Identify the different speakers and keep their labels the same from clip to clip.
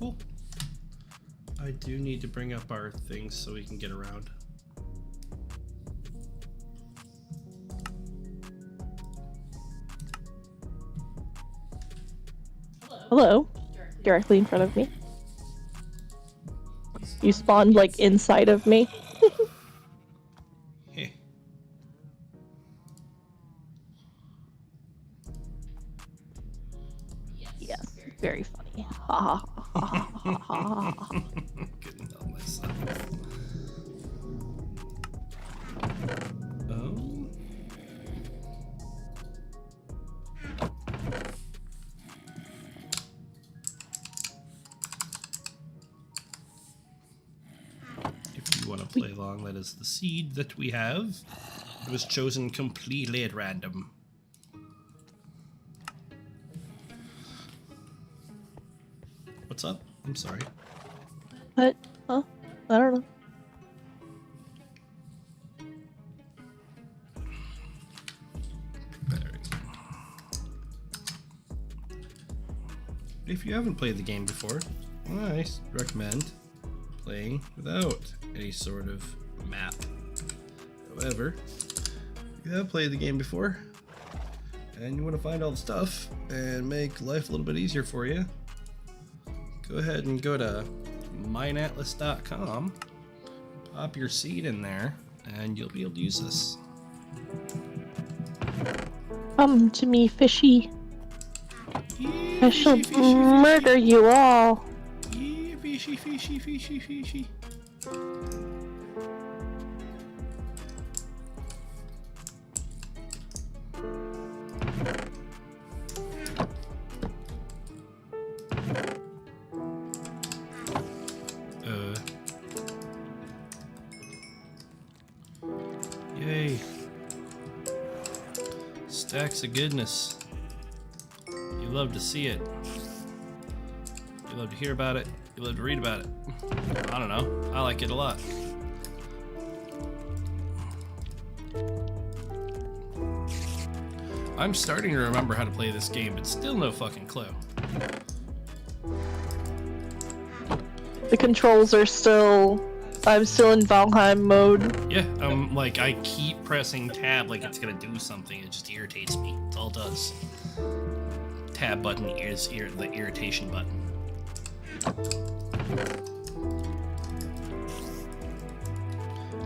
Speaker 1: Cool. I do need to bring up our things so we can get around.
Speaker 2: Hello. Directly in front of me. You spawned, like, inside of me.
Speaker 1: Hey.
Speaker 2: Yes, very funny. Ha ha ha ha ha ha.
Speaker 1: Couldn't help myself. Oh. If you want to play along, that is the seed that we have. It was chosen completely at random. What's up? I'm sorry.
Speaker 2: What? Huh? I don't know.
Speaker 1: If you haven't played the game before, I recommend playing without any sort of map. However, if you have played the game before and you want to find all the stuff and make life a little bit easier for you, go ahead and go to mineatlas.com, pop your seed in there, and you'll be able to use this.
Speaker 2: Come to me, fishy.
Speaker 1: Yeah,
Speaker 2: I shall
Speaker 1: fishy, fishy,
Speaker 2: murder you all.
Speaker 1: Yeah, fishy, fishy, fishy, fishy. Yay. Stacks of goodness. You love to see it. You love to hear about it. You love to read about it. I don't know. I like it a lot. I'm starting to remember how to play this game, but still no fucking clue.
Speaker 2: The controls are still... I'm still in Valheim mode.
Speaker 1: Yeah, like, I keep pressing tab like it's gonna do something. It just irritates me. That's all it does. Tab button is the irritation button.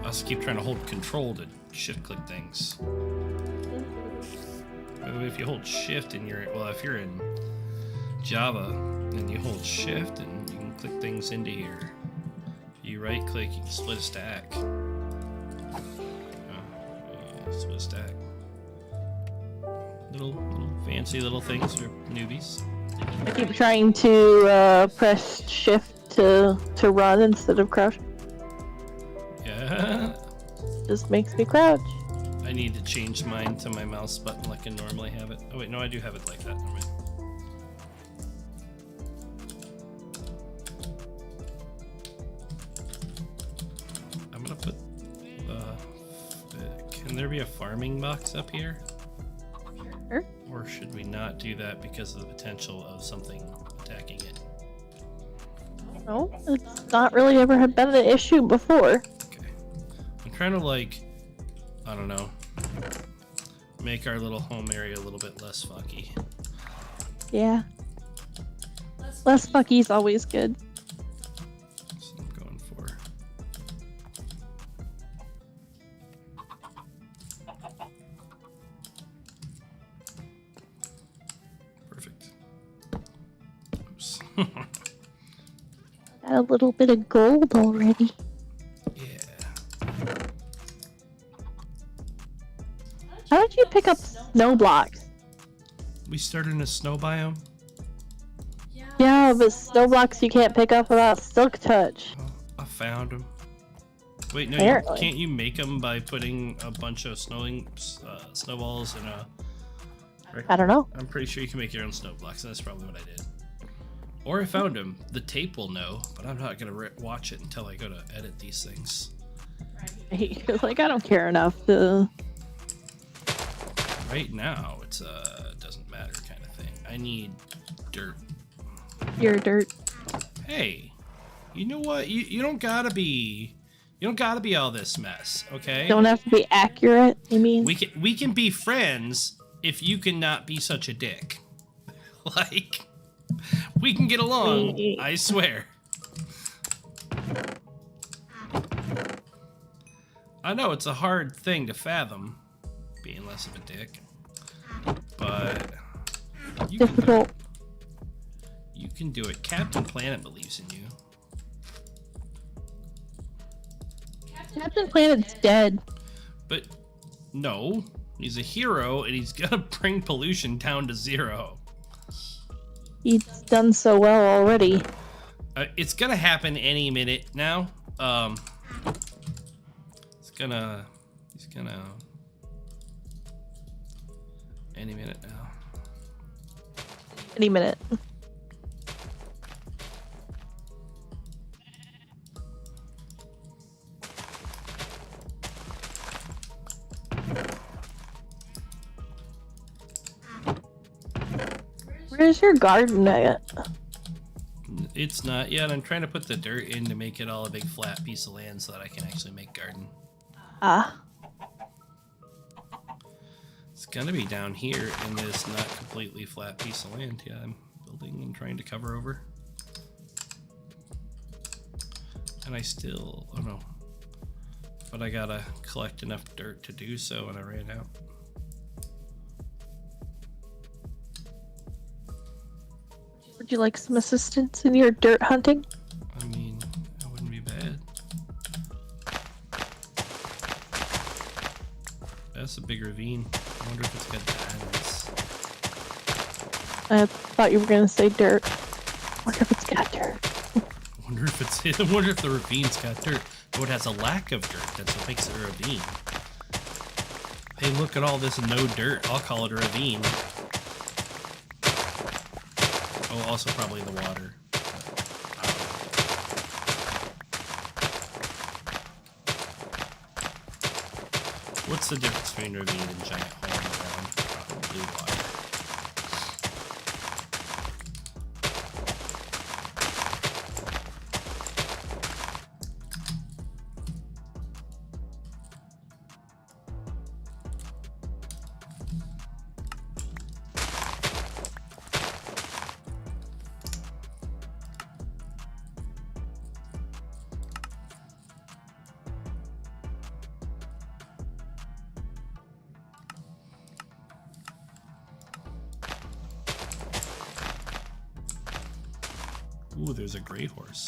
Speaker 1: I also keep trying to hold control to shift click things. If you hold shift in your, well, if you're in Java and you hold shift and you can click things into here. You right click, you can split a stack. Split a stack. Little fancy little things for newbies.
Speaker 2: I keep trying to press shift to run instead of crouch.
Speaker 1: Yeah.
Speaker 2: Just makes me crouch.
Speaker 1: I need to change mine to my mouse button like I normally have it. Oh wait, no, I do have it like that. Never mind. I'm gonna put. Can there be a farming box up here?
Speaker 2: Sure.
Speaker 1: Or should we not do that because of the potential of something attacking it?
Speaker 2: No, it's not really ever had been an issue before.
Speaker 1: Okay. I'm trying to, like, I don't know, make our little home area a little bit less funky.
Speaker 2: Yeah. Less fucky's always good.
Speaker 1: So I'm going for. Perfect. Oops.
Speaker 2: Got a little bit of gold already.
Speaker 1: Yeah.
Speaker 2: How did you pick up snow blocks?
Speaker 1: We started in a snow biome.
Speaker 2: Yeah, but snow blocks you can't pick up without silk touch.
Speaker 1: Oh, I found them. Wait, no,
Speaker 2: Apparently.
Speaker 1: can't you make them by putting a bunch of snowballs in a...
Speaker 2: I don't know.
Speaker 1: I'm pretty sure you can make your own snow blocks, and that's probably what I did. Or I found them. The tape will know, but I'm not going to watch it until I go to edit these things.
Speaker 2: Like, I don't care enough to...
Speaker 1: Right now, it's doesn't matter kind of thing. I need dirt.
Speaker 2: Your dirt.
Speaker 1: Hey, you know what? You don't gotta be. You don't gotta be all this mess, okay?
Speaker 2: Don't have to be accurate, you mean?
Speaker 1: We can be friends if you can not be such a dick. Like, we can get along, I swear. I know it's a hard thing to fathom, being less of a dick, but you
Speaker 2: difficult.
Speaker 1: You can do it. Captain Planet believes in you.
Speaker 2: Captain Planet's dead.
Speaker 1: But no, he's a hero and he's gonna bring pollution down to 0.
Speaker 2: He's done so well already.
Speaker 1: It's gonna happen any minute now. He's gonna any minute now.
Speaker 2: Any minute. Where's your garden at?
Speaker 1: It's not yet. I'm trying to put the dirt in to make it all a big flat piece of land so that I can actually make garden.
Speaker 2: Ah.
Speaker 1: It's gonna be down here in this not completely flat piece of land. Yeah, I'm building and trying to cover over. And I still, oh no. But I gotta collect enough dirt to do so and I ran out.
Speaker 2: Would you like some assistance in your dirt hunting?
Speaker 1: I mean, that wouldn't be bad. That's a big ravine. I wonder if it's got diamonds.
Speaker 2: I thought you were gonna say dirt. I wonder if it's got dirt.
Speaker 1: I wonder if the ravine's got dirt. Oh, it has a lack of dirt. That's what makes it a ravine. Hey, look at all this no dirt. I'll call it a ravine. Oh, also probably the water. What's the difference between ravine and giant hole in the ground? Probably water. Ooh, there's a gray horse.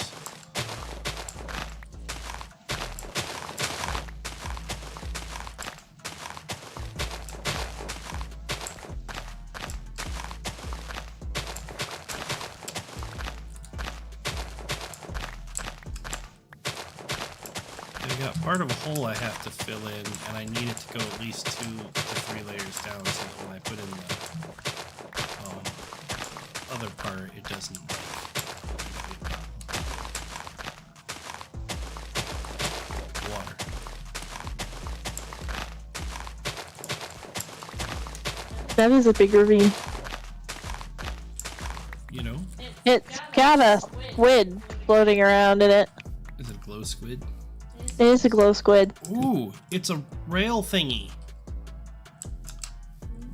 Speaker 1: I got part of a hole I have to fill in, and I need it to go at least 2 to 3 layers down so that when I put in the other part, it doesn't water.
Speaker 2: That is a big ravine.
Speaker 1: You know?
Speaker 2: It's got a squid floating around in it.
Speaker 1: Is it a glow squid?
Speaker 2: It is a glow squid.
Speaker 1: Ooh, it's a rail thingy.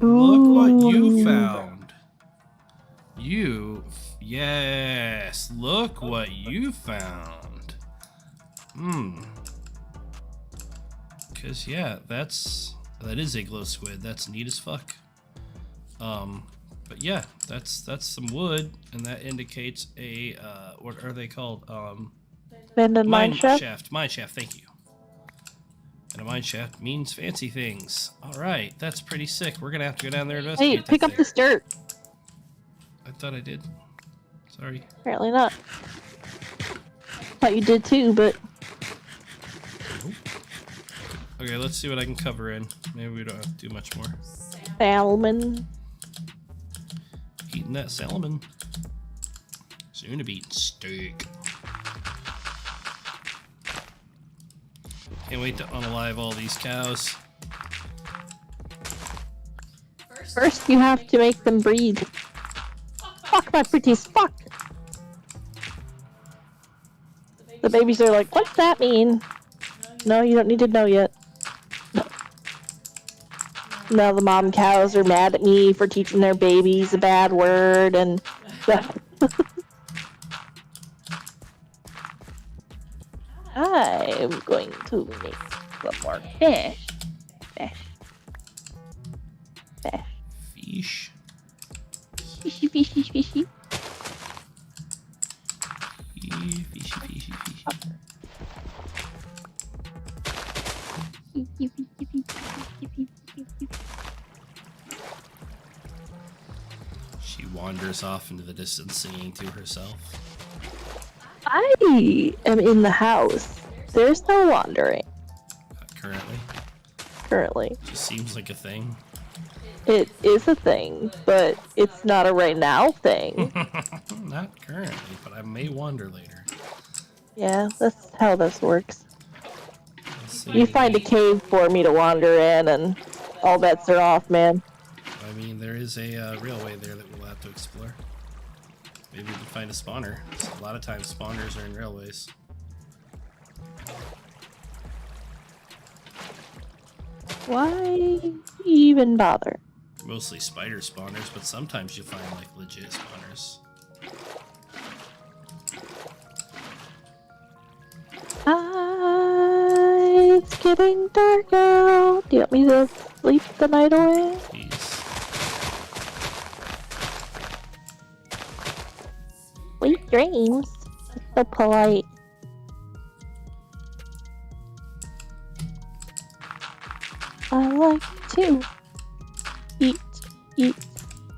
Speaker 2: Ooh.
Speaker 1: Look what you found. Yes, look what you found. Cause yeah, that is a glow squid. That's neat as fuck. But yeah, that's some wood, and that indicates a what are they called?
Speaker 2: Abandoned mine shaft.
Speaker 1: Mine shaft. Thank you. And a mine shaft means fancy things. All right, that's pretty sick. We're gonna have to go down there and investigate.
Speaker 2: Hey, pick up this dirt.
Speaker 1: I thought I did. Sorry.
Speaker 2: Apparently not. Thought you did too, but
Speaker 1: Okay, let's see what I can cover in. Maybe we don't have to do much more.
Speaker 2: salmon.
Speaker 1: Eating that salmon. Soon to be eating steak. Can't wait to unalive all these cows.
Speaker 2: First, you have to make them breed. Fuck my pretties, fuck! babies are like, what's that mean? No, you don't need to know yet. Now the mom cows are mad at me for teaching their babies a bad word, and... I'm going to make some more fish. Fish.
Speaker 1: Fish.
Speaker 2: Fishy, fishy, fishy.
Speaker 1: Fishy. She wanders off into the distance singing to herself.
Speaker 2: I am in the house. There's no wandering. Currently.
Speaker 1: Just seems like a thing.
Speaker 2: It is a thing, but it's not a right now thing.
Speaker 1: Not currently, but I may wander later.
Speaker 2: Yeah, that's how this works. You find a cave for me to wander in, and all bets are off, man.
Speaker 1: I mean, there is a railway there that we'll have to explore. Maybe we can find a spawner. A lot of times spawners are in railways.
Speaker 2: Why even bother?
Speaker 1: Mostly spider spawners, but sometimes you find like legit spawners.
Speaker 2: It's getting dark out. Do you want me to sleep the night away?
Speaker 1: Please.
Speaker 2: Sweet dreams. So polite. I like to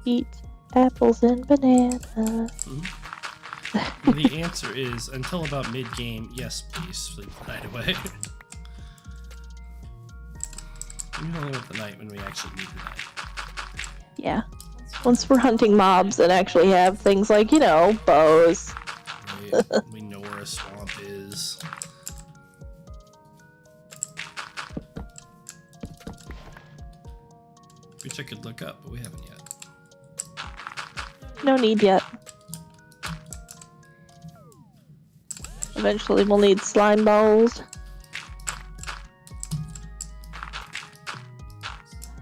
Speaker 2: eat apples and bananas.
Speaker 1: Mm-hmm. The answer is, until about mid-game, yes, please, sleep the night away. We only want the night when we actually need the night.
Speaker 2: Yeah. Once we're hunting mobs and actually have things like, you know, bows.
Speaker 1: Right. We know where a swamp is. Which I could look up, but we haven't yet.
Speaker 2: No need yet. Eventually we'll need slime balls.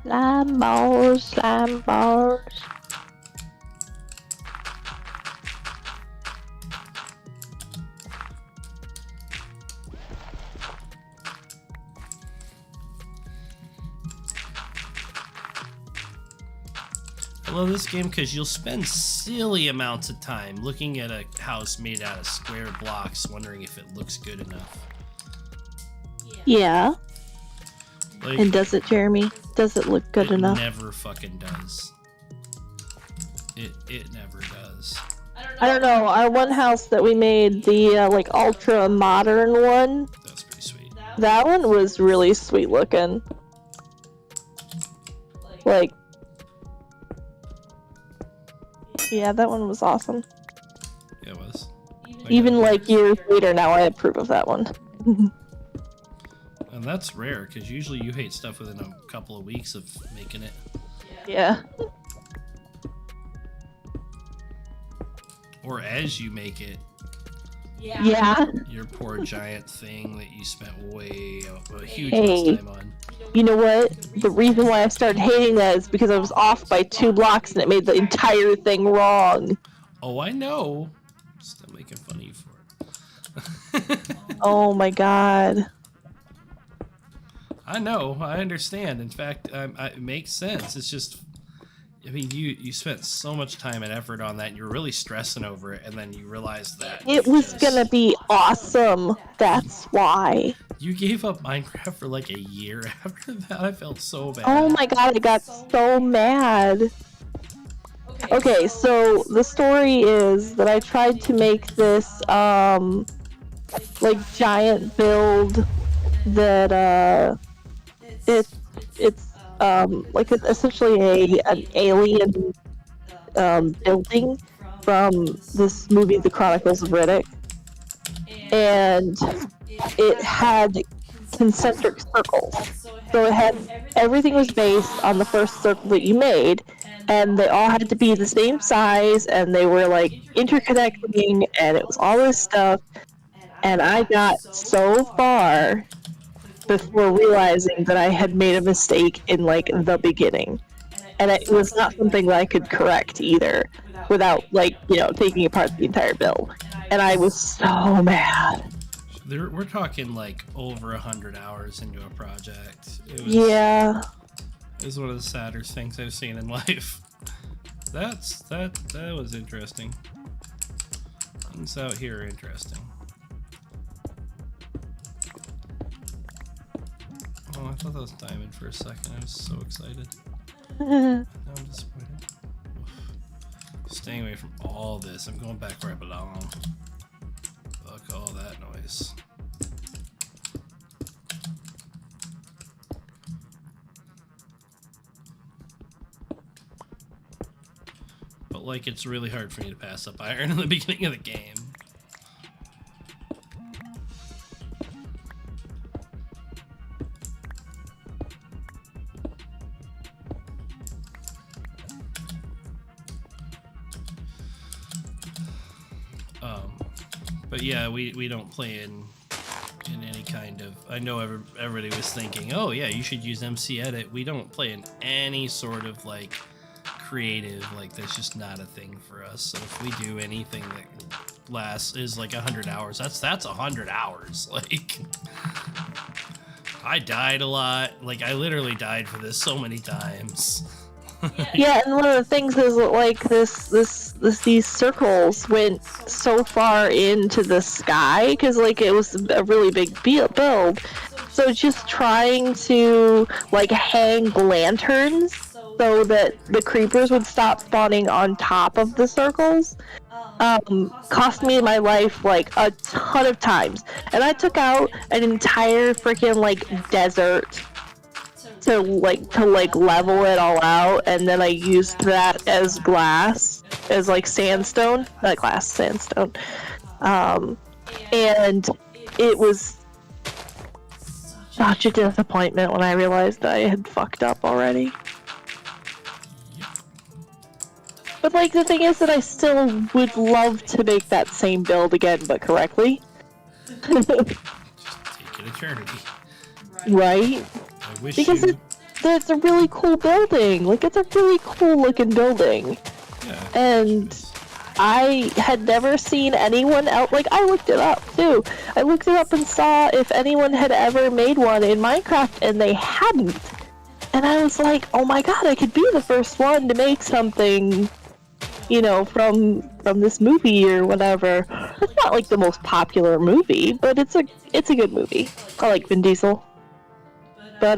Speaker 2: Slime balls, slime balls.
Speaker 1: I love this game because you'll spend silly amounts of time looking at a house made out of square blocks, wondering if it looks good enough.
Speaker 2: Yeah.
Speaker 1: Like,
Speaker 2: And does it, Jeremy? Does it look good enough?
Speaker 1: It never fucking does. It never does.
Speaker 2: I don't know. Our one house that we made, the like ultra modern one,
Speaker 1: That's pretty sweet.
Speaker 2: that one was really sweet looking. Like, yeah, that one was awesome.
Speaker 1: Yeah, it was.
Speaker 2: Even like years later now, I approve of that one.
Speaker 1: And that's rare, because usually you hate stuff within a couple of weeks of making it.
Speaker 2: Yeah.
Speaker 1: Or as you make it.
Speaker 2: Yeah.
Speaker 1: Your poor giant thing that you spent a huge
Speaker 2: Hey.
Speaker 1: time on.
Speaker 2: You know what? The reason why I started hating that is because I was off by 2 blocks and it made the entire thing wrong.
Speaker 1: Oh, I know. Still making fun of you for it.
Speaker 2: Oh my god.
Speaker 1: I know. I understand. In fact, it makes sense. It's just, I mean, you spent so much time and effort on that, and you were really stressing over it, and then you realized that
Speaker 2: It was gonna be awesome. That's why.
Speaker 1: You gave up Minecraft for like a year after that. I felt so bad.
Speaker 2: Oh my god, I got so mad. Okay, so the story is that I tried to make this, like, giant build that, it's like essentially an alien, building from this movie, The Chronicles of Riddick. And it had concentric circles. So it had, everything was based on the first circle that you made, and they all had to be the same size, and they were like interconnecting, and it was all this stuff. and I got so far before realizing that I had made a mistake in like the beginning. And it was not something that I could correct either without like, you know, taking apart the entire build. And I was so mad.
Speaker 1: We're talking like over 100 hours into a project.
Speaker 2: Yeah.
Speaker 1: It was one of the saddest things I've seen in life. That was interesting. Things out here are interesting. Oh, I thought that was diamond for a second. I was so excited. Now I'm disappointed. Staying away from all this. I'm going back where I belong. Fuck all that noise. But like, it's really hard for me to pass up iron in the beginning of the game. But yeah, we don't play in any kind of... I know everybody was thinking, oh yeah, you should use MC Edit. We don't play in any sort of like creative, like that's just not a thing for us. So if we do anything that is like 100 hours, that's 100 hours. Like, I died a lot. Like, I literally died for this so many times.
Speaker 2: Yeah, and one of the things is like these circles went so far into the sky because like it was a really big build. So just trying to like hang lanterns so that the creepers would stop spawning on top of the circles cost me my life like a ton of times. And I took out an entire freaking like desert to level it all out, and then I used that as glass, as like sandstone, not glass, sandstone. And it was such a disappointment when I realized I had fucked up already. But like the thing is that I still would love to make that same build again, but correctly.
Speaker 1: Just take an eternity.
Speaker 2: Right? Because it's a really cool building. Like, it's a really cool looking building.
Speaker 1: Yeah,
Speaker 2: and I had never seen anyone else. Like, I looked it up too. I looked it up and saw if anyone had ever made one in Minecraft, and they hadn't. And I was like, oh my god, I could be the first one to make something, you know, from this movie or whatever. It's not like the most popular movie, but it's a good movie. I like Vin Diesel. But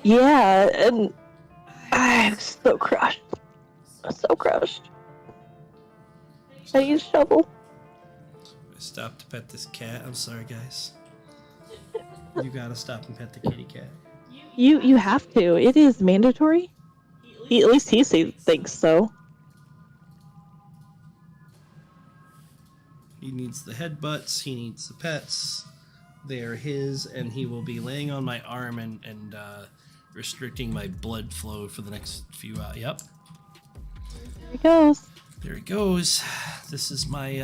Speaker 2: yeah, and I'm so crushed. So crushed. I use shovel.
Speaker 1: I stopped to pet this cat. I'm sorry, guys. You gotta stop and pet the kitty cat.
Speaker 2: You have to. It is mandatory. At least he thinks so.
Speaker 1: He needs the headbutts. He needs the pets. They are his, and he will be laying on my arm and restricting my blood flow for the next few hours. Yep.
Speaker 2: There he goes.
Speaker 1: There he goes. This is my,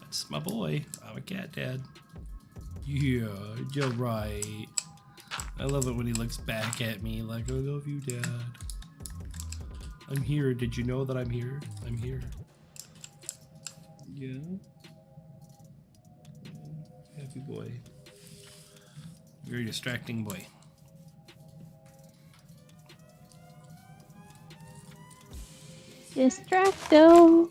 Speaker 1: that's my boy. I'm a cat dad. Yeah, you're right. I love it when he looks back at me like, I love you, Dad. I'm here. Did you know that I'm here? I'm here. Yeah. Happy boy. Very distracting boy.
Speaker 2: Distracto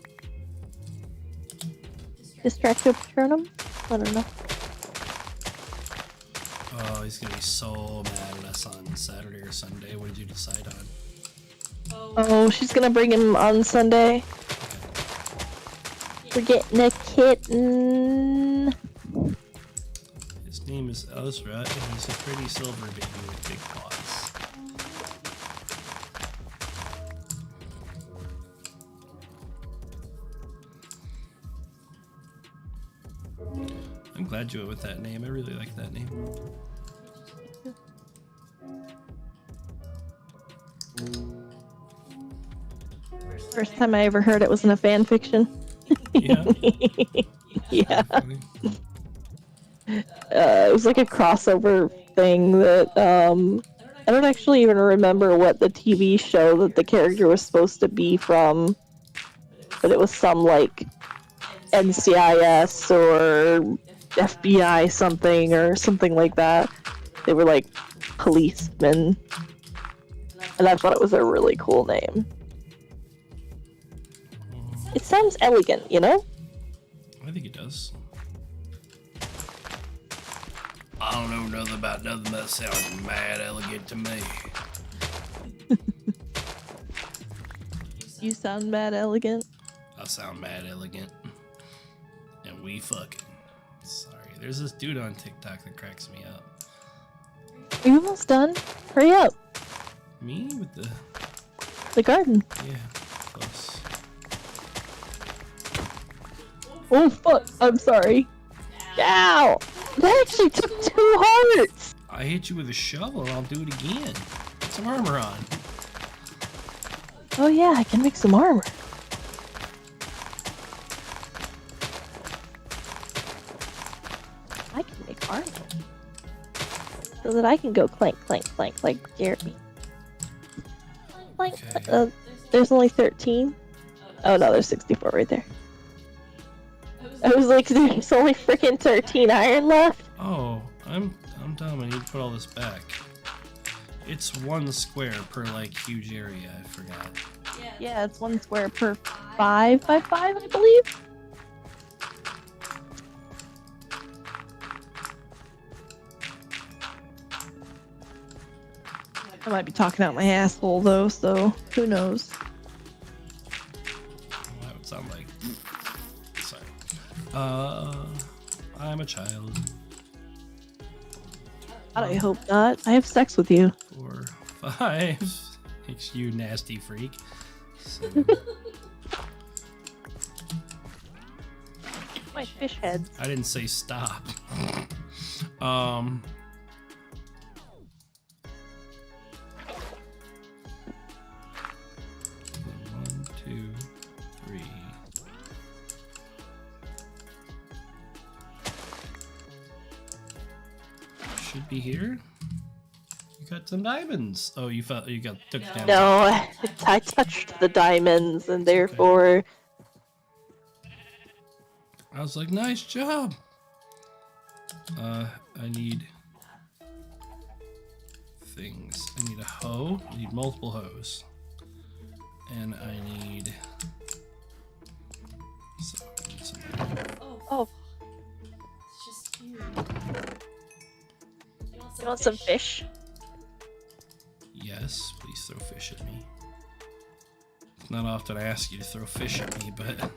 Speaker 2: Patronum? I don't know.
Speaker 1: Oh, he's gonna be so mad at us on Saturday or Sunday. What did you decide on?
Speaker 2: Oh, she's gonna bring him on Sunday. We're getting a kitten.
Speaker 1: His name is Ezra, and he's a pretty silver baby with big paws. I'm glad you went with that name. I really like that name.
Speaker 2: First time I ever heard it was in a fan fiction.
Speaker 1: Yeah.
Speaker 2: Yeah.
Speaker 1: Funny.
Speaker 2: It was like a crossover thing that I don't actually even remember what the TV show that the character was supposed to be from, but it was some like NCIS or FBI something or something like that. They were like policemen, and I thought it was a really cool name. It sounds elegant, you know?
Speaker 1: I think it does. I don't know nothing about nothing that sounds mad elegant to me.
Speaker 2: You sound mad elegant.
Speaker 1: I sound mad elegant. And we fucking. Sorry. There's this dude on TikTok that cracks me up.
Speaker 2: Are you almost done? Hurry up.
Speaker 1: Me with
Speaker 2: The garden.
Speaker 1: Yeah, close.
Speaker 2: Oh fuck, I'm sorry. Ow! That actually took 2 hearts!
Speaker 1: I hit you with a shovel and I'll do it again. Put some armor on.
Speaker 2: Oh yeah, I can make some armor. I can make armor. So that I can go clank, clank, clank like Jeremy. Clank,
Speaker 1: Okay.
Speaker 2: there's only 13? Oh no, there's 64 right there. I was like, there's only freaking 13 iron left?
Speaker 1: Oh, I'm dumb. I need to put all this back. It's 1 square per like huge area. I forgot.
Speaker 2: Yeah, it's 1 square per 5 by 5, I believe. I might be talking out my asshole though, so who knows?
Speaker 1: That would sound like. Sorry. I'm a child.
Speaker 2: I hope not. I have sex with you.
Speaker 1: 4, 5. You nasty freak. 7.
Speaker 2: My fish heads.
Speaker 1: I didn't say stop. 1, 2, 3. Should be here. You got some diamonds. Oh, you took damage.
Speaker 2: No, I touched the diamonds, and therefore...
Speaker 1: I was like, nice job. I need things. I need a hoe. I need multiple hoes. And I need. So, I need some.
Speaker 2: Oh.
Speaker 3: It's just you.
Speaker 2: You want some fish?
Speaker 1: Yes, please throw fish at me. It's not often I ask you to throw fish at me, but.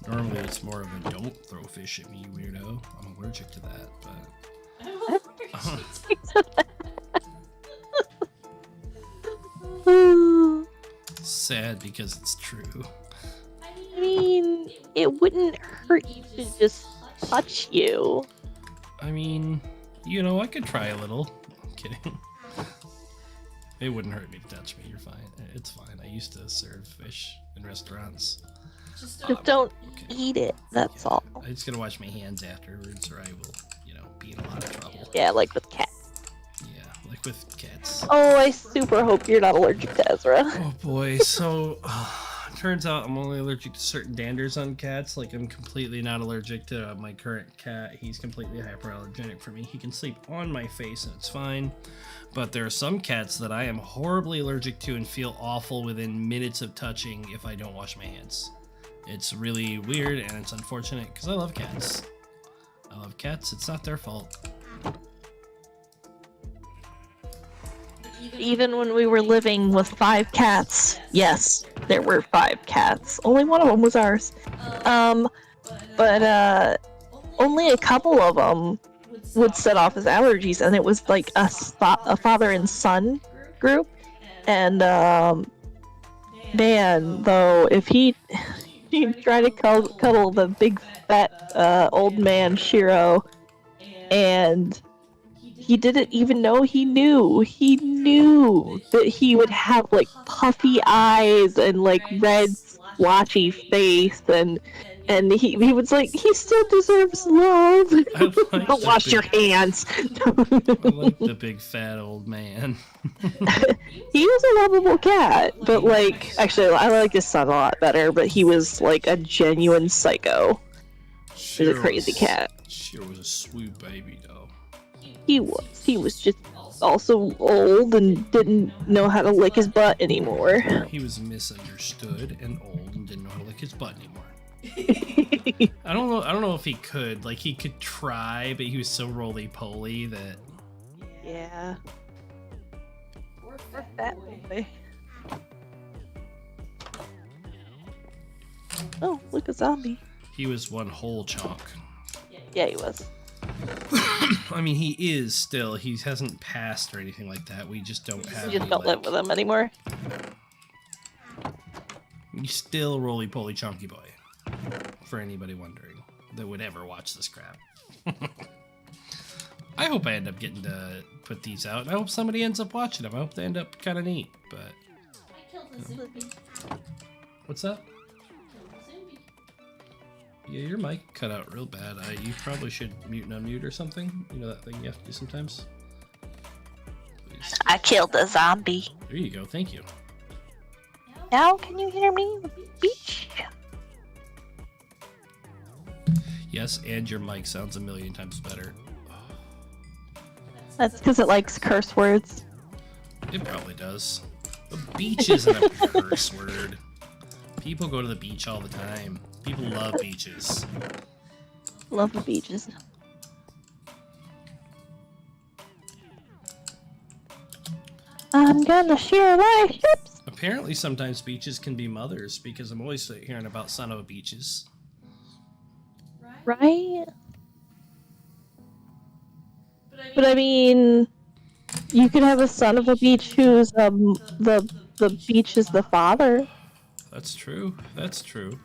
Speaker 1: Normally it's more of a don't throw fish at me, you weirdo. I'm allergic to that, but. Sad because it's true.
Speaker 2: I mean, it wouldn't hurt you to just touch you.
Speaker 1: I mean, you know, I could try a little. I'm kidding. It wouldn't hurt me to touch me. You're fine. It's fine. I used to serve fish in restaurants.
Speaker 2: Just don't
Speaker 1: Okay.
Speaker 2: eat it, that's all.
Speaker 1: I just gotta wash my hands afterwards, or I will, be in a lot of trouble.
Speaker 2: Yeah, like with cats.
Speaker 1: Yeah, like with cats.
Speaker 2: Oh, I super hope you're not allergic to Ezra.
Speaker 1: Oh boy, so turns out I'm only allergic to certain danders on cats. Like I'm completely not allergic to my current cat. He's completely hyperallergenic for me. He can sleep on my face and it's fine. But there are some cats that I am horribly allergic to and feel awful within minutes of touching if I don't wash my hands. It's really weird and it's unfortunate because I love cats. I love cats. It's not their fault.
Speaker 2: Even when we were living with 5 cats, yes, there were 5 cats. Only one of them was ours. But only a couple of them would set off as allergies, and it was like a father and son group. And man, though, if he'd try to cuddle the big fat old man Shiro, and he didn't even know he knew. He knew that he would have like puffy eyes and like red splotchy face and he was like, he still deserves love.
Speaker 1: I like
Speaker 2: Don't
Speaker 1: the
Speaker 2: wash your
Speaker 1: big-
Speaker 2: hands.
Speaker 1: I like the big fat old man.
Speaker 2: He was a lovable cat, but like, actually, I like his son a lot better. But he was like a genuine psycho. He was a crazy cat.
Speaker 1: Sure was a sweet baby though.
Speaker 2: He was just also old and didn't know how to lick his butt anymore.
Speaker 1: He was misunderstood and old and didn't know how to lick his butt anymore. I don't know if he could. Like, he could try, but he was so roly-poly that...
Speaker 2: Yeah. Poor fat boy. Oh, look, a zombie.
Speaker 1: He was one whole chunk.
Speaker 2: Yeah, he was.
Speaker 1: I mean, he is still. He hasn't passed or anything like that. We just don't have
Speaker 2: You just
Speaker 1: any,
Speaker 2: don't live with him anymore.
Speaker 1: He's still roly-poly chunky boy. For anybody wondering that would ever watch this crap. I hope I end up getting to put these out. I hope somebody ends up watching them. I hope they end up kind of neat, but...
Speaker 3: I killed the zombie.
Speaker 1: What's that?
Speaker 3: Killed the zombie.
Speaker 1: Yeah, your mic cut out real bad. You probably should mute and unmute or something. You know that thing you have to do sometimes? Please.
Speaker 2: I killed a zombie.
Speaker 1: There you go. Thank you.
Speaker 2: Now can you hear me? Beach.
Speaker 1: Yes, and your mic sounds a million times better.
Speaker 2: That's because it likes curse words.
Speaker 1: It probably does. The beach isn't a curse word. People go to the beach all the time. People love beaches.
Speaker 2: Love the beaches. I'm gonna share my ships.
Speaker 1: Apparently, sometimes beaches can be mothers because I'm always hearing about son of a beaches.
Speaker 2: Right? But I mean, you could have a son of a beach who's the beach is the father.
Speaker 1: That's true. That's true.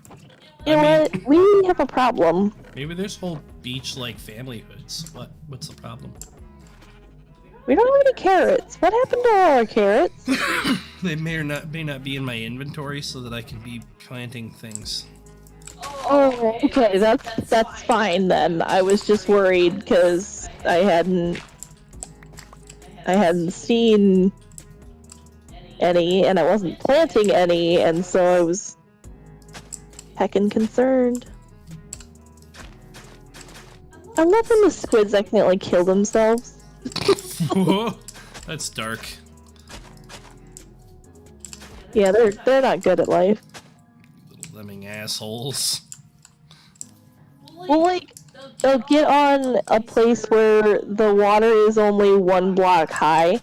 Speaker 2: You know what? We have a problem.
Speaker 1: Maybe there's whole beach-like family hoods. What's the problem?
Speaker 2: We don't have any carrots. What happened to all our carrots?
Speaker 1: They may not be in my inventory so that I can be planting things.
Speaker 2: Oh, okay. That's fine then. I was just worried because I hadn't seen any, and I wasn't planting any, and so I was heckin' concerned. I love when the squids accidentally kill themselves.
Speaker 1: Whoa, that's dark.
Speaker 2: Yeah, they're not good at life.
Speaker 1: Little lemming assholes.
Speaker 2: Well, like, they'll get on a place where the water is only 1 block high,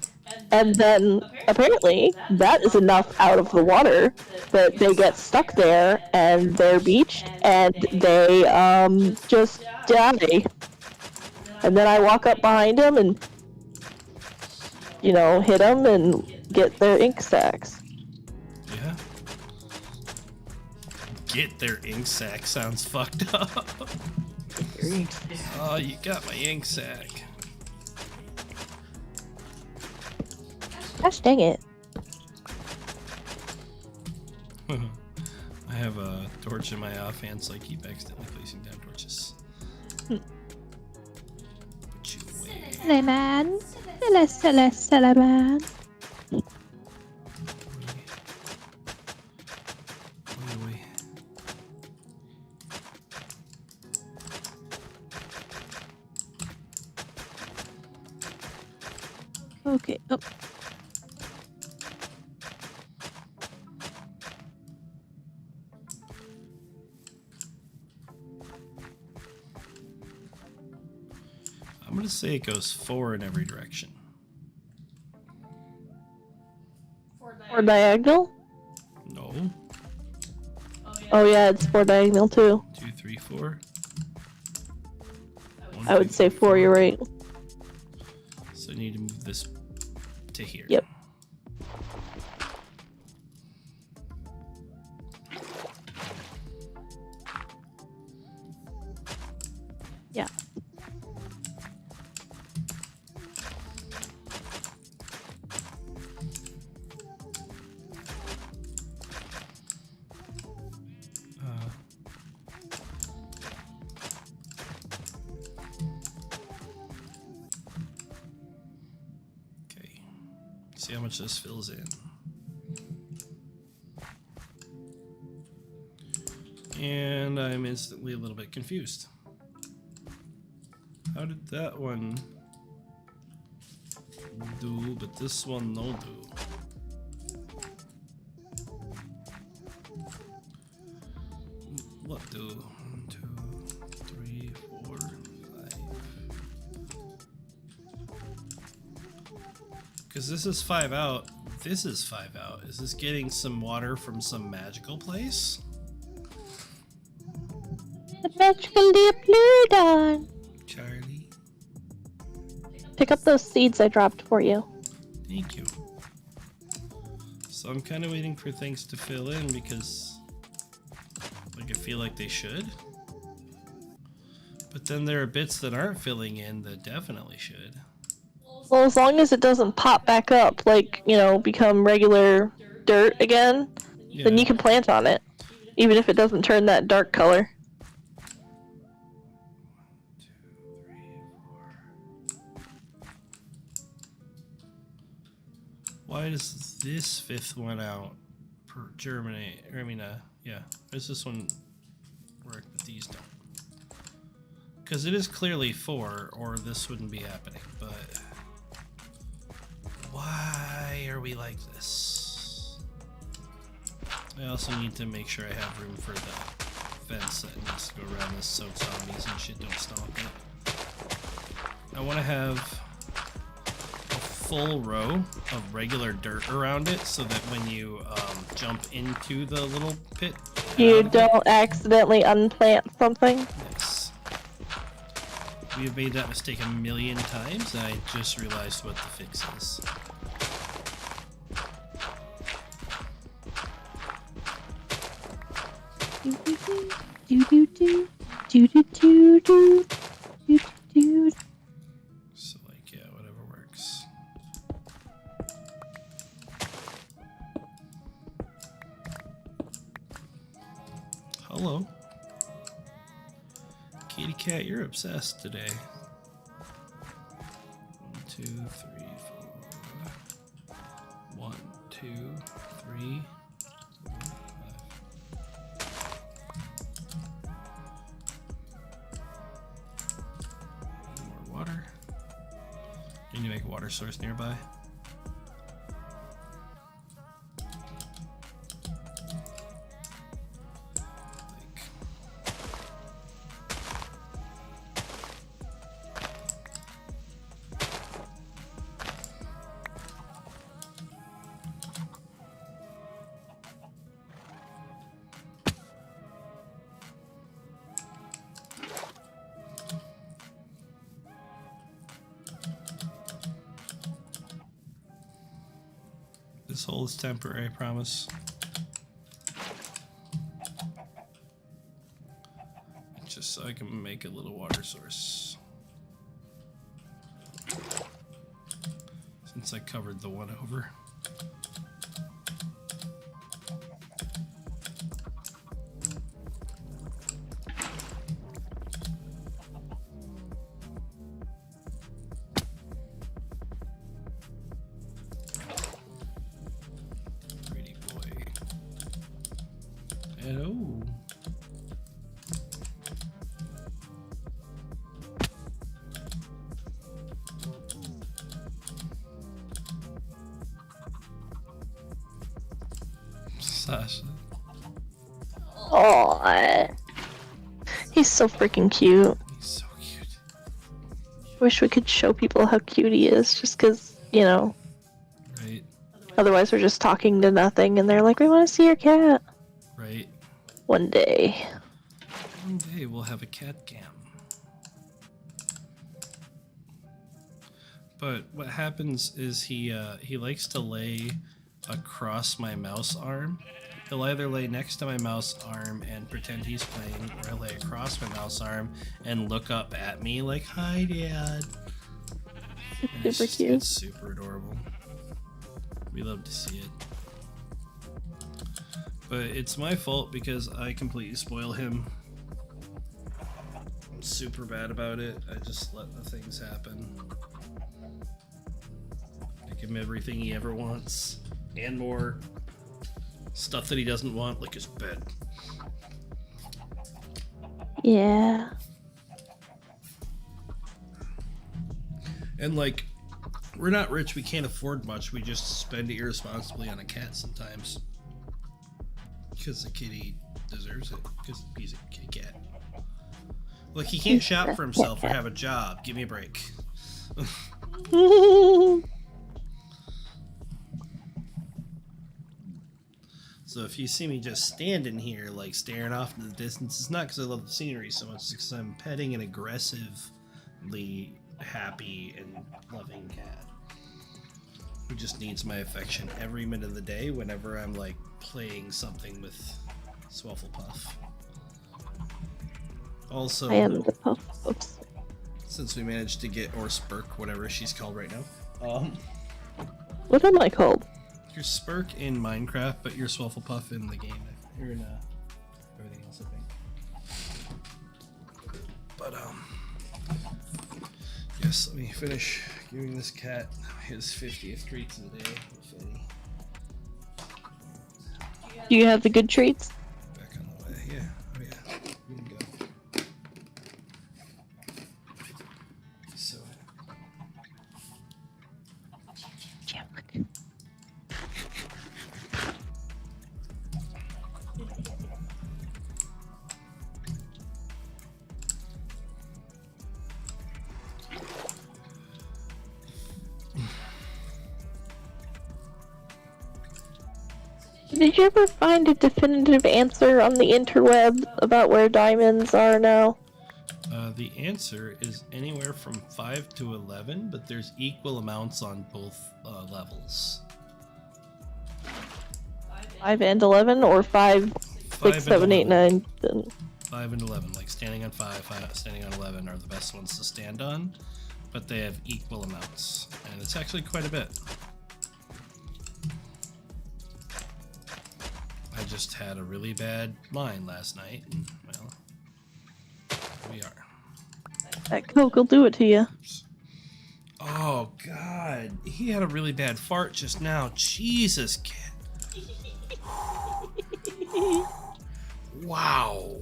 Speaker 2: and then apparently that is enough out of the water that they get stuck there and they're beached and they just die. And then I walk up behind them and, you know, hit them and get their ink sacs.
Speaker 1: Yeah. Get their ink sac sounds fucked up. Oh, you got my ink sac.
Speaker 2: Gosh dang it.
Speaker 1: I have a torch in my offhand, so I keep accidentally placing down torches. Put you away.
Speaker 2: Silly man. Silly man.
Speaker 1: Away.
Speaker 2: Okay. Oh.
Speaker 1: I'm gonna say it goes 4 in every direction.
Speaker 2: Or diagonal?
Speaker 1: No.
Speaker 2: Oh yeah, it's 4 diagonal too.
Speaker 1: 2, 3, 4.
Speaker 2: I would say 4, you're right.
Speaker 1: So I need to move this to here.
Speaker 2: Yep. Yeah.
Speaker 1: see how much this fills in. And I'm instantly a little bit confused. How did that one do, but this one no do? What do? 1, 2, 3, 4, 5. Because this is 5 out. This is 5 out. Is this getting some water from some magical place?
Speaker 2: Magically appeared on.
Speaker 1: Charlie,
Speaker 2: Pick up those seeds I dropped for you.
Speaker 1: thank you. So I'm kind of waiting for things to fill in because, like, I feel like they should. But then there are bits that aren't filling in that definitely should.
Speaker 2: Well, as long as it doesn't pop back up, like, you know, become regular dirt again,
Speaker 1: Yeah.
Speaker 2: then you can plant on it. Even if it doesn't turn that dark color.
Speaker 1: 2, 3, 4. Why does this 5th one out per germinate? Or I mean, yeah. Why does this one work but these don't? Because it is clearly 4, or this wouldn't be happening. But why are we like this? I also need to make sure I have room for the fence that needs to go around this so zombies and shit don't stomp it. I want to have a full row of regular dirt around it so that when you jump into the little pit,
Speaker 2: You don't accidentally unplant something.
Speaker 1: Yes. We have made that mistake a million times, and I just realized what the fix is. So, like, yeah, whatever works. Hello. Kitty cat, you're obsessed today. 1, 2, 3, 4. 1, 2, 3. 5. More water. You need to make a water source nearby. This hole is temporary, I promise. Just so I can make a little water source. Since I covered the one over. Hello. Sasha.
Speaker 2: Aww. He's so freaking cute.
Speaker 1: He's so cute.
Speaker 2: Wish we could show people how cute he is, just because, you know.
Speaker 1: Right,
Speaker 2: Otherwise, we're just talking to nothing, and they're like, we want to see your cat.
Speaker 1: right.
Speaker 2: One day.
Speaker 1: One day we'll have a cat cam. But what happens is he likes to lay across my mouse arm. He'll either lay next to my mouse arm and pretend he's playing, or he'll lay across my mouse arm and look up at me like, "Hi, Dad." And
Speaker 2: Super cute.
Speaker 1: It's super adorable. We love to see it. But it's my fault because I completely spoil him. I'm super bad about it. I just let the things happen. Like Give him everything he ever wants and more. Stuff that he doesn't want, like his bed.
Speaker 2: Yeah.
Speaker 1: And like, we're not rich, we can't afford much, we just spend it irresponsibly on a cat sometimes. Because the kitty deserves it, because he's a kitty cat. Like, he can't shop for himself or have a job. Give me a break. So if you see me just standing here, like, staring off into the distance, it's not because I love the scenery so much, it's because I'm petting an aggressively happy and loving cat who just needs my affection every minute of the day whenever I'm, like, playing something with Swufflepuff. Also,
Speaker 2: I am the puff. Oops.
Speaker 1: since we managed to get, or Spirk, whatever she's called right now,
Speaker 2: What am I called?
Speaker 1: you're Spirk in Minecraft, but you're Swufflepuff in the game. You're in everything else, I think. But yes, let me finish giving this cat his 50th treats of the day.
Speaker 2: Do you have the good treats?
Speaker 1: Back on the way, yeah. Oh yeah. We can go. So.
Speaker 2: Did you ever find a definitive answer on the interweb about where diamonds are now?
Speaker 1: The answer is anywhere from 5 to 11, but there's equal amounts on both levels.
Speaker 2: 5 and 11, or 5,
Speaker 1: 5
Speaker 2: 6, 7, 8, 9, 10?
Speaker 1: 5 and 11, like standing on 5, standing on 11 are the best ones to stand on, but they have equal amounts, and it's actually quite a bit. I just had a really bad line last night, and, well, here we are.
Speaker 2: That Coke will do it to you.
Speaker 1: Oops. Oh, God. He had a really bad fart just now. Jesus, kid. Wow.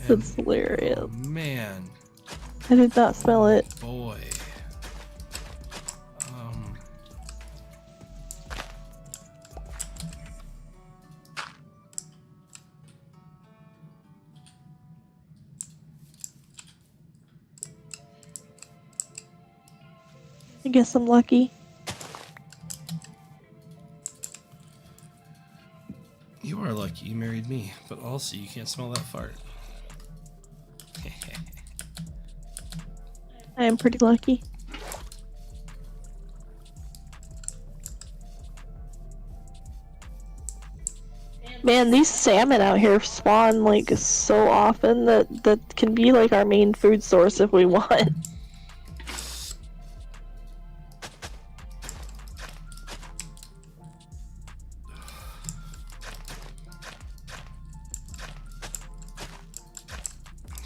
Speaker 2: That's hilarious.
Speaker 1: Oh, man.
Speaker 2: I did not smell it.
Speaker 1: Boy.
Speaker 2: I guess I'm lucky.
Speaker 1: You are lucky you married me, but also you can't smell that fart.
Speaker 2: I am pretty lucky. Man, these salmon out here spawn like so often that can be like our main food source if we want.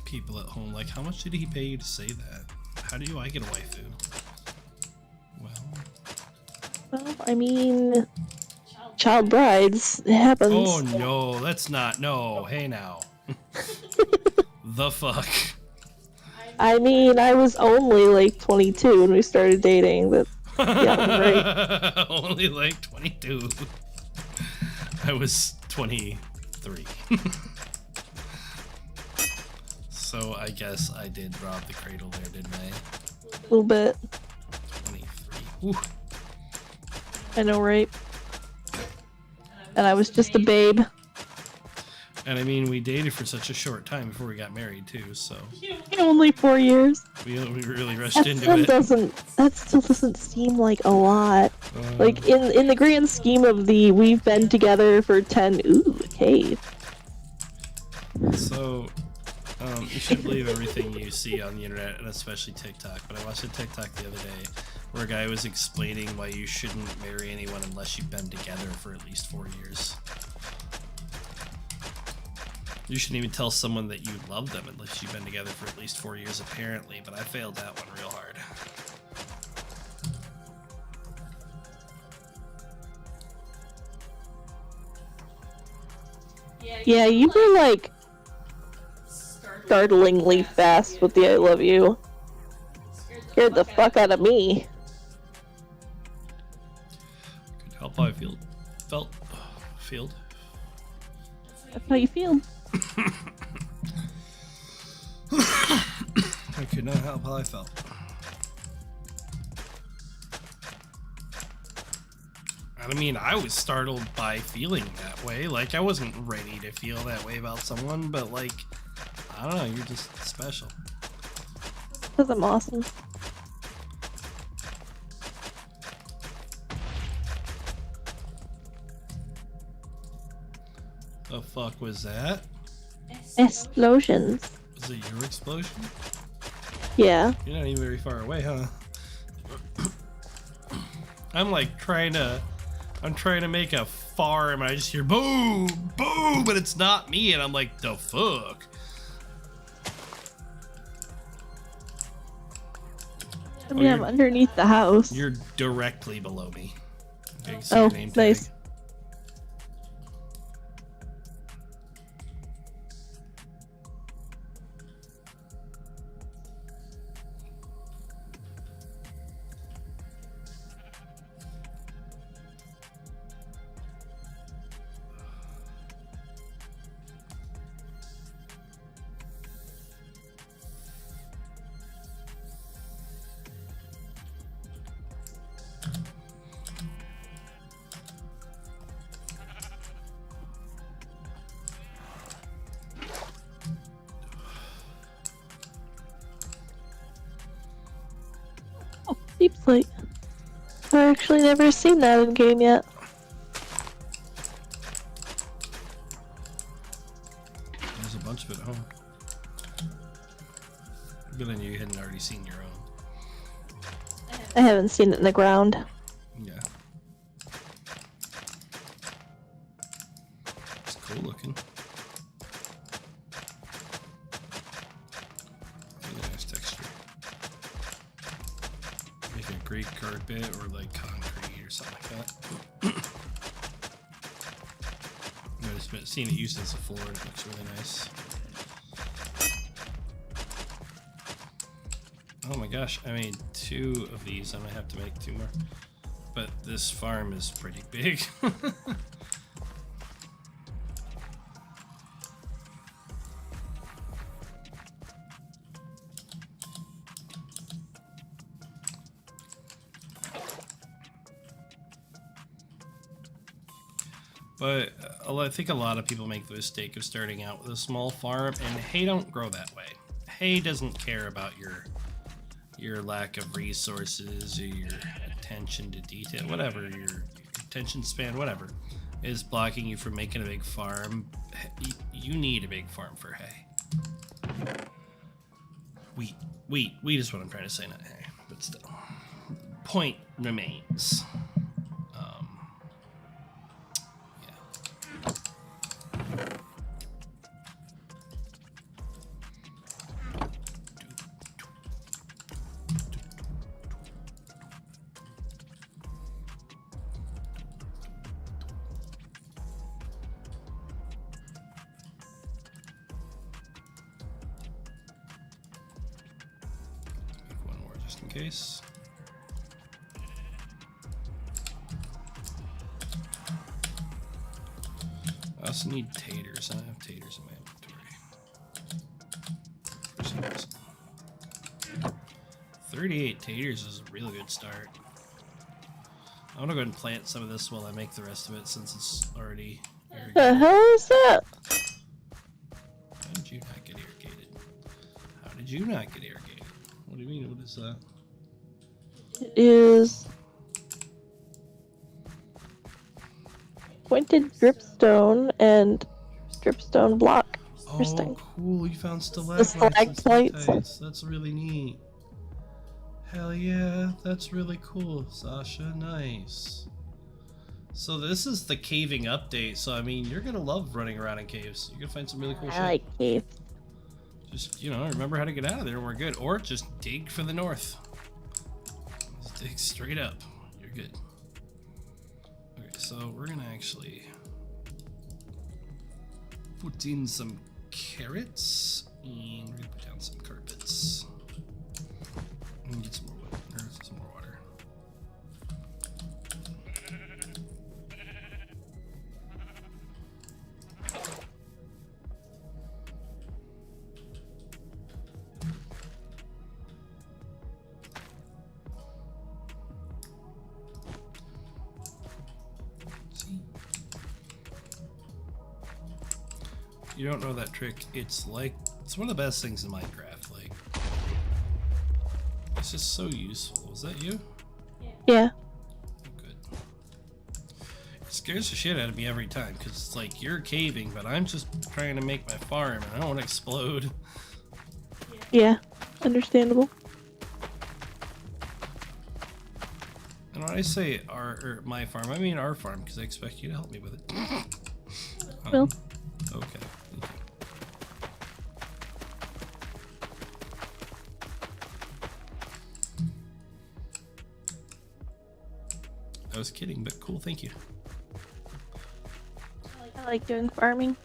Speaker 1: People at home like, how much did he pay you to say that? How do I get a waifu?
Speaker 2: Well, I mean, child brides, it happens.
Speaker 1: Oh no, that's not, no, hey now. The fuck?
Speaker 2: I mean, I was only like 22 when we started dating, but yeah, right.
Speaker 1: Only like 22. I was 23. So I guess I did rob the cradle there, didn't I?
Speaker 2: A little bit.
Speaker 1: 23. Whew.
Speaker 2: I know, right? And I was just a babe.
Speaker 1: And I mean, we dated for such a short time before we got married too, so
Speaker 2: Only 4 years.
Speaker 1: we really rushed
Speaker 2: That
Speaker 1: into
Speaker 2: still
Speaker 1: it.
Speaker 2: that still doesn't seem like a lot. Like in the grand scheme of the we've been together for 10. Ooh, a cave.
Speaker 1: So, you should believe everything you see on the internet, and especially TikTok. But I watched a TikTok the other day where a guy was explaining why you shouldn't marry anyone unless you've been together for at least 4 years. You shouldn't even tell someone that you love them unless you've been together for at least 4 years, apparently. But I failed that one real hard.
Speaker 2: Yeah, you were like startlingly fast with the I love you. Scared the fuck out of me.
Speaker 1: Could help how I felt.
Speaker 2: That's how you feel.
Speaker 1: I could not help how I felt. I mean, I was startled by feeling that way. Like, I wasn't ready to feel that way about someone, but like, I don't know, you're just special.
Speaker 2: Because I'm awesome.
Speaker 1: The fuck was that?
Speaker 2: Explosions.
Speaker 1: Was it your explosion?
Speaker 2: Yeah.
Speaker 1: You're not even very far away, huh? I'm like trying to make a farm and I just hear boom, boom, but it's not me and I'm like, the fuck?
Speaker 2: I mean, I'm underneath the house.
Speaker 1: You're directly below me. You can see
Speaker 2: Oh,
Speaker 1: your name tag.
Speaker 2: nice. Oh, deep slate. I've actually never seen that in game yet.
Speaker 1: There's a bunch of it at home. Good on you hadn't already seen your own.
Speaker 2: I haven't seen it in the ground.
Speaker 1: Yeah. It's cool looking. Really nice texture. Make a great carpet or like concrete or something like that. I've just seen it used as a floor and it looks really nice. Oh my gosh, I made 2 of these. I'm gonna have to make 2 more. But this farm is pretty big. But I think a lot of people make the mistake of starting out with a small farm, and hay don't grow that way. Hay doesn't care about your lack of resources or your attention to detail, whatever, your attention span, whatever, is blocking you from making a big farm. You need a big farm for hay. Wheat is what I'm trying to say, not hay, but still. Point remains. Just in case. I also need taters. I don't have taters in my inventory. For some reason. 38 taters is a really good start. I'm gonna go ahead and plant some of this while I make the rest of it since it's already irrigated.
Speaker 2: The hell is that?
Speaker 1: How did you not get irrigated? How did you not get irrigated? What do you mean? What is that?
Speaker 2: It is pointed dripstone and dripstone block. Interesting.
Speaker 1: Oh, cool! You found stalagmites and
Speaker 2: stalactites.
Speaker 1: stalactites. That's really neat. Hell yeah, that's really cool, Sasha. Nice. So this is the caving update. So I mean, you're gonna love running around in caves. You're gonna find some really cool shit.
Speaker 2: I like caves.
Speaker 1: Just, you know, remember how to get out of there and we're good. Or just dig for the north. Just dig straight up. You're good. Okay, so we're gonna actually put in some carrots and we're gonna put down some carpets. And get some more wood, or some more water. See? You don't know that trick, it's one of the best things in Minecraft, like, it's just so useful. Was that you?
Speaker 2: Yeah.
Speaker 1: Oh, good. It scares the shit out of me every time, because it's like, you're caving, but I'm just trying to make my farm, and I don't want to explode.
Speaker 2: Yeah. Understandable.
Speaker 1: And when I say my farm, I mean our farm, because I expect you to help me with it.
Speaker 2: Well.
Speaker 1: Okay. Thank you. I was kidding, but cool, thank you.
Speaker 2: I like doing farming.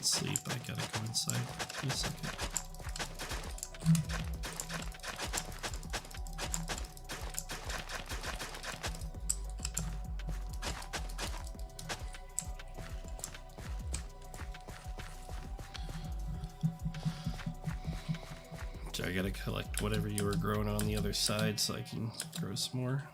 Speaker 1: Sleep, I gotta go inside. Give me a second. So I gotta collect whatever you were growing on the other side so I can grow some more.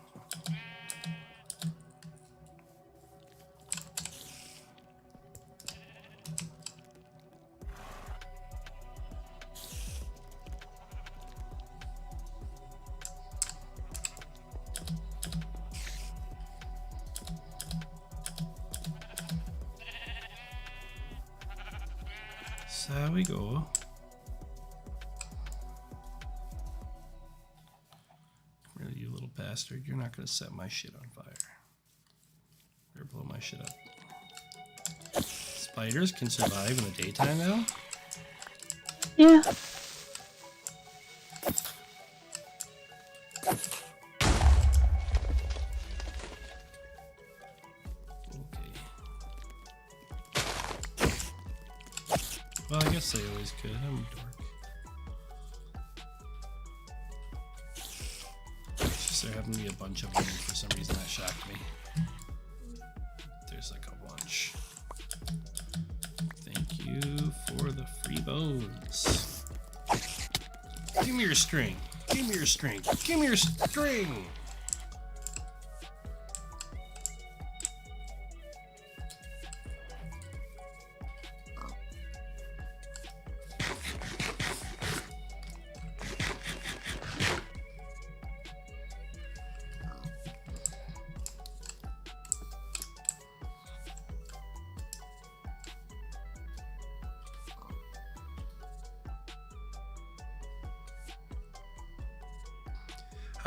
Speaker 1: So there we go. Come here, you little bastard. You're not gonna set my shit on fire. Or blow my shit up. Spiders can survive in the daytime now?
Speaker 2: Yeah.
Speaker 1: Well, I guess they always could. I'm a dork. It's just there happened to be a bunch of them, and for some reason that shocked me. There's like a bunch. Thank you for the free bones. Give me your string. Give me your string. Give me your string!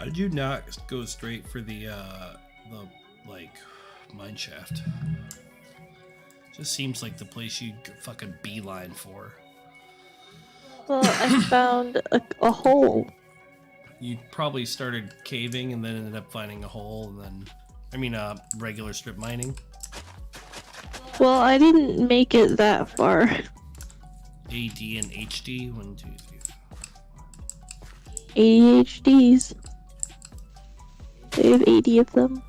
Speaker 1: How did you not go straight for the like mine shaft? Just seems like the place you'd fucking beeline for.
Speaker 2: Well, I found a hole.
Speaker 1: You probably started caving and then ended up finding a hole, and then regular strip mining.
Speaker 2: Well, I didn't make it that far.
Speaker 1: AD and HD, 1, 2, 3.
Speaker 2: ADHDs. They have 80 of them.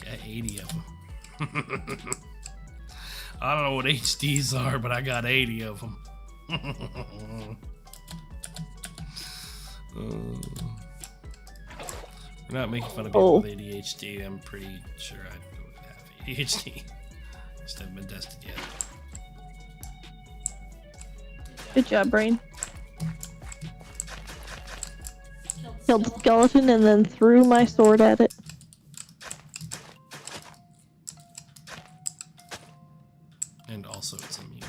Speaker 1: Yeah, 80 of them. I don't know what HDs are, but I got 80 of them. We're not making fun of people with ADHD. I'm pretty sure I don't have ADHD. Just haven't been tested yet.
Speaker 2: Good job, Brain. Killed the skeleton and then threw my sword at it.
Speaker 1: And also it's immune.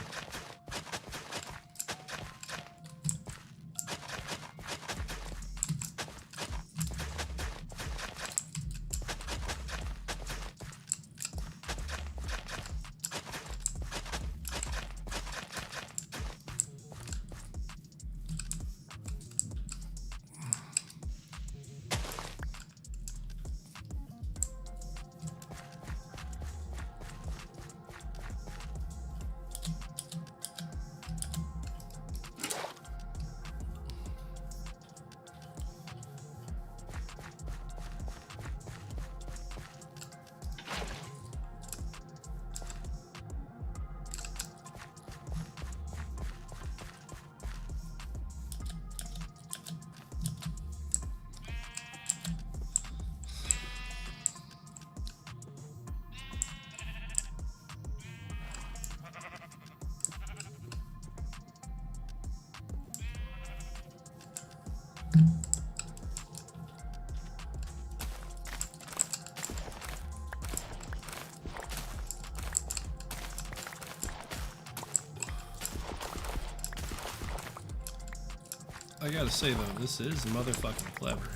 Speaker 1: I gotta say though, this is motherfucking clever.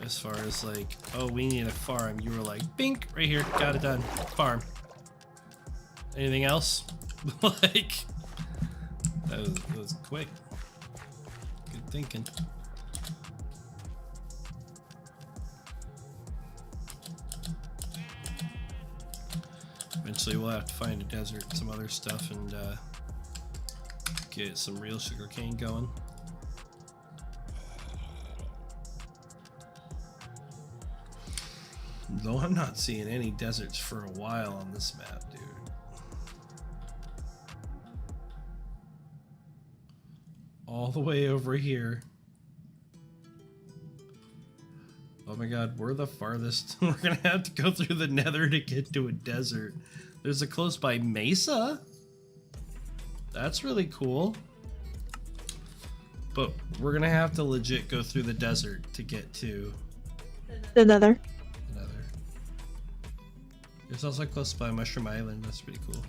Speaker 1: As far as like, oh, we need a farm. You were like, bink, right here, got it done. Farm. Anything else? Like, that was quick. Good thinking. Eventually we'll have to find a desert and some other stuff and get some real sugarcane going. Though I'm not seeing any deserts for a while on this map, dude. All the way over here. Oh my god, we're the farthest. We're gonna have to go through the nether to get to a desert. There's a close by mesa. That's really cool. But we're gonna have to legit go through the desert to get to
Speaker 2: the nether.
Speaker 1: There's also close by Mushroom Island. That's pretty cool.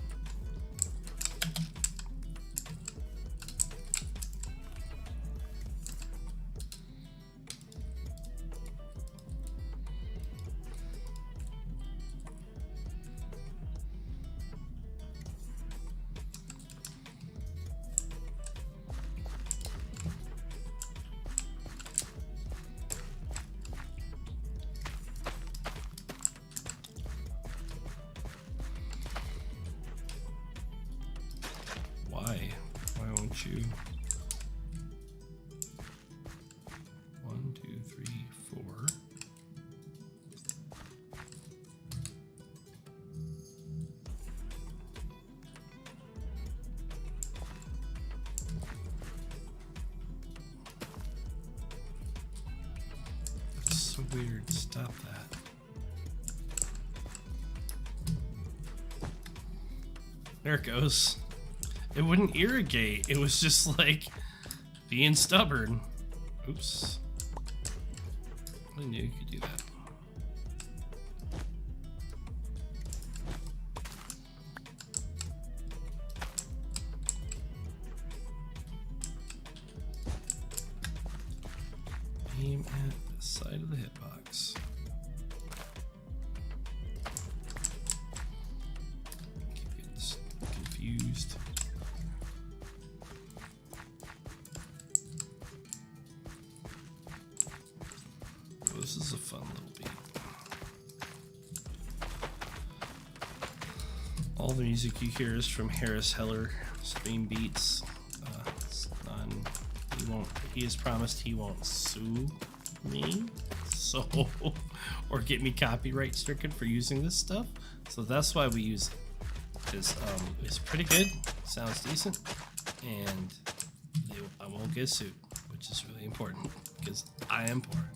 Speaker 1: Why won't you? 1, 2, 3, 4. That's so weird. Stop that. There it goes. It wouldn't irrigate. It was just like being stubborn. Oops. I knew you could do that. side of the hitbox. Keep getting confused. Oh, this is a fun little beat. All the music you hear is from Harris Heller, Stream Beats. He has promised he won't sue me, so or get me copyright stricken for using this stuff. So that's why we use it. It's pretty good, sounds decent, and I won't get sued, which is really important because I am poor.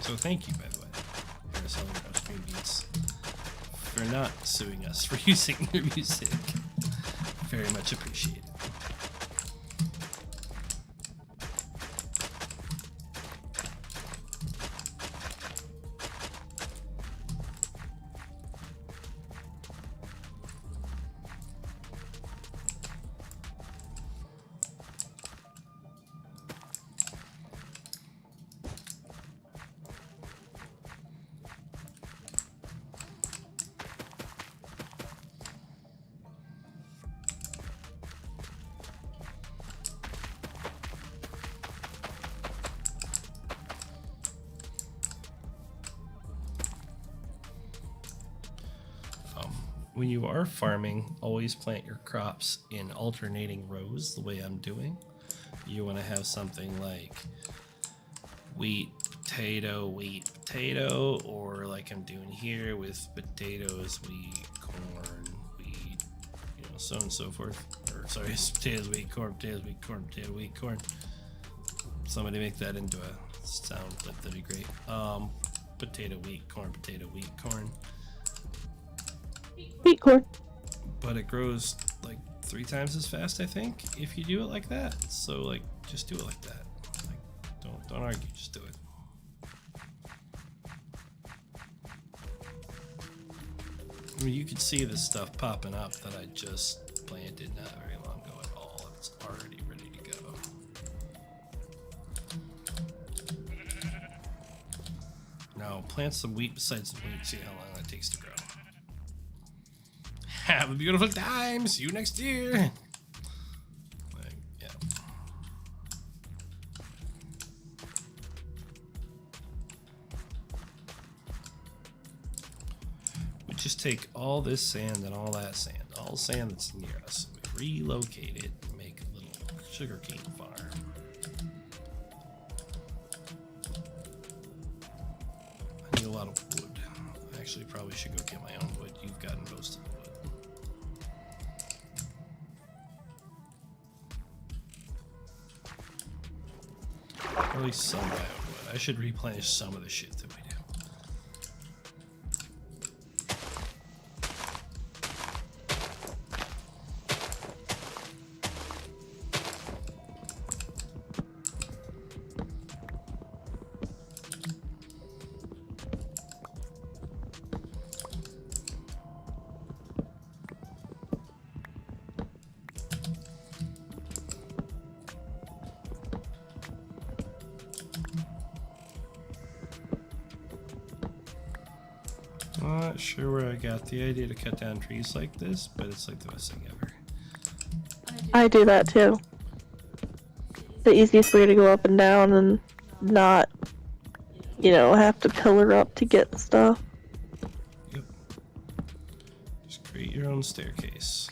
Speaker 1: So thank you, by the way, Harris Heller of Stream Beats, for not suing us for using their music. Very much appreciated. When you are farming, always plant your crops in alternating rows the way I'm doing. You want to have something like wheat, potato, or like I'm doing here with potatoes, wheat, corn, wheat, so on and so forth. Or sorry, potatoes, wheat, corn, potato, wheat, corn. Somebody make that into a sound clip, that'd be great. Potato, wheat, corn,
Speaker 2: Wheat corn.
Speaker 1: But it grows like 3 times as fast, I think, if you do it like that. So like, just do it like that. Like, don't argue, just do it. I mean, you can see this stuff popping up that I just planted not very long ago at all. It's already ready to go. Now plant some wheat beside some wheat, see how long that takes to grow. Have a beautiful time. See you next year. Like, yeah. We just take all this sand and all that sand, all sand that's near us, and we relocate it and make a little sugarcane farm. I need a lot of wood. I actually probably should go get my own wood. You've gotten most of it. At least some biowood. I should replenish some of the shit that we do. I'm not sure where I got the idea to cut down trees like this, but it's like the best thing ever.
Speaker 2: I do that too. The easiest way to go up and down and not, have to pillar up to get stuff.
Speaker 1: Yep. Just create your own staircase.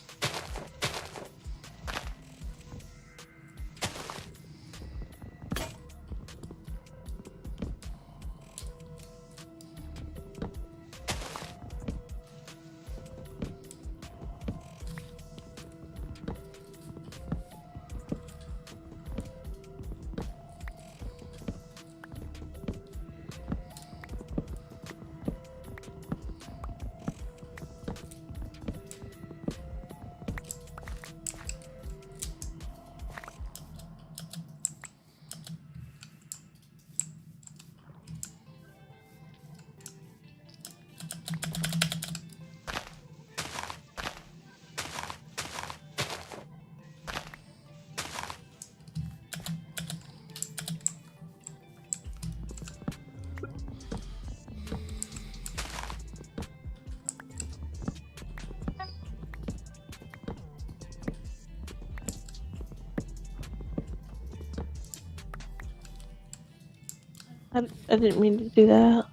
Speaker 2: I didn't mean to do that.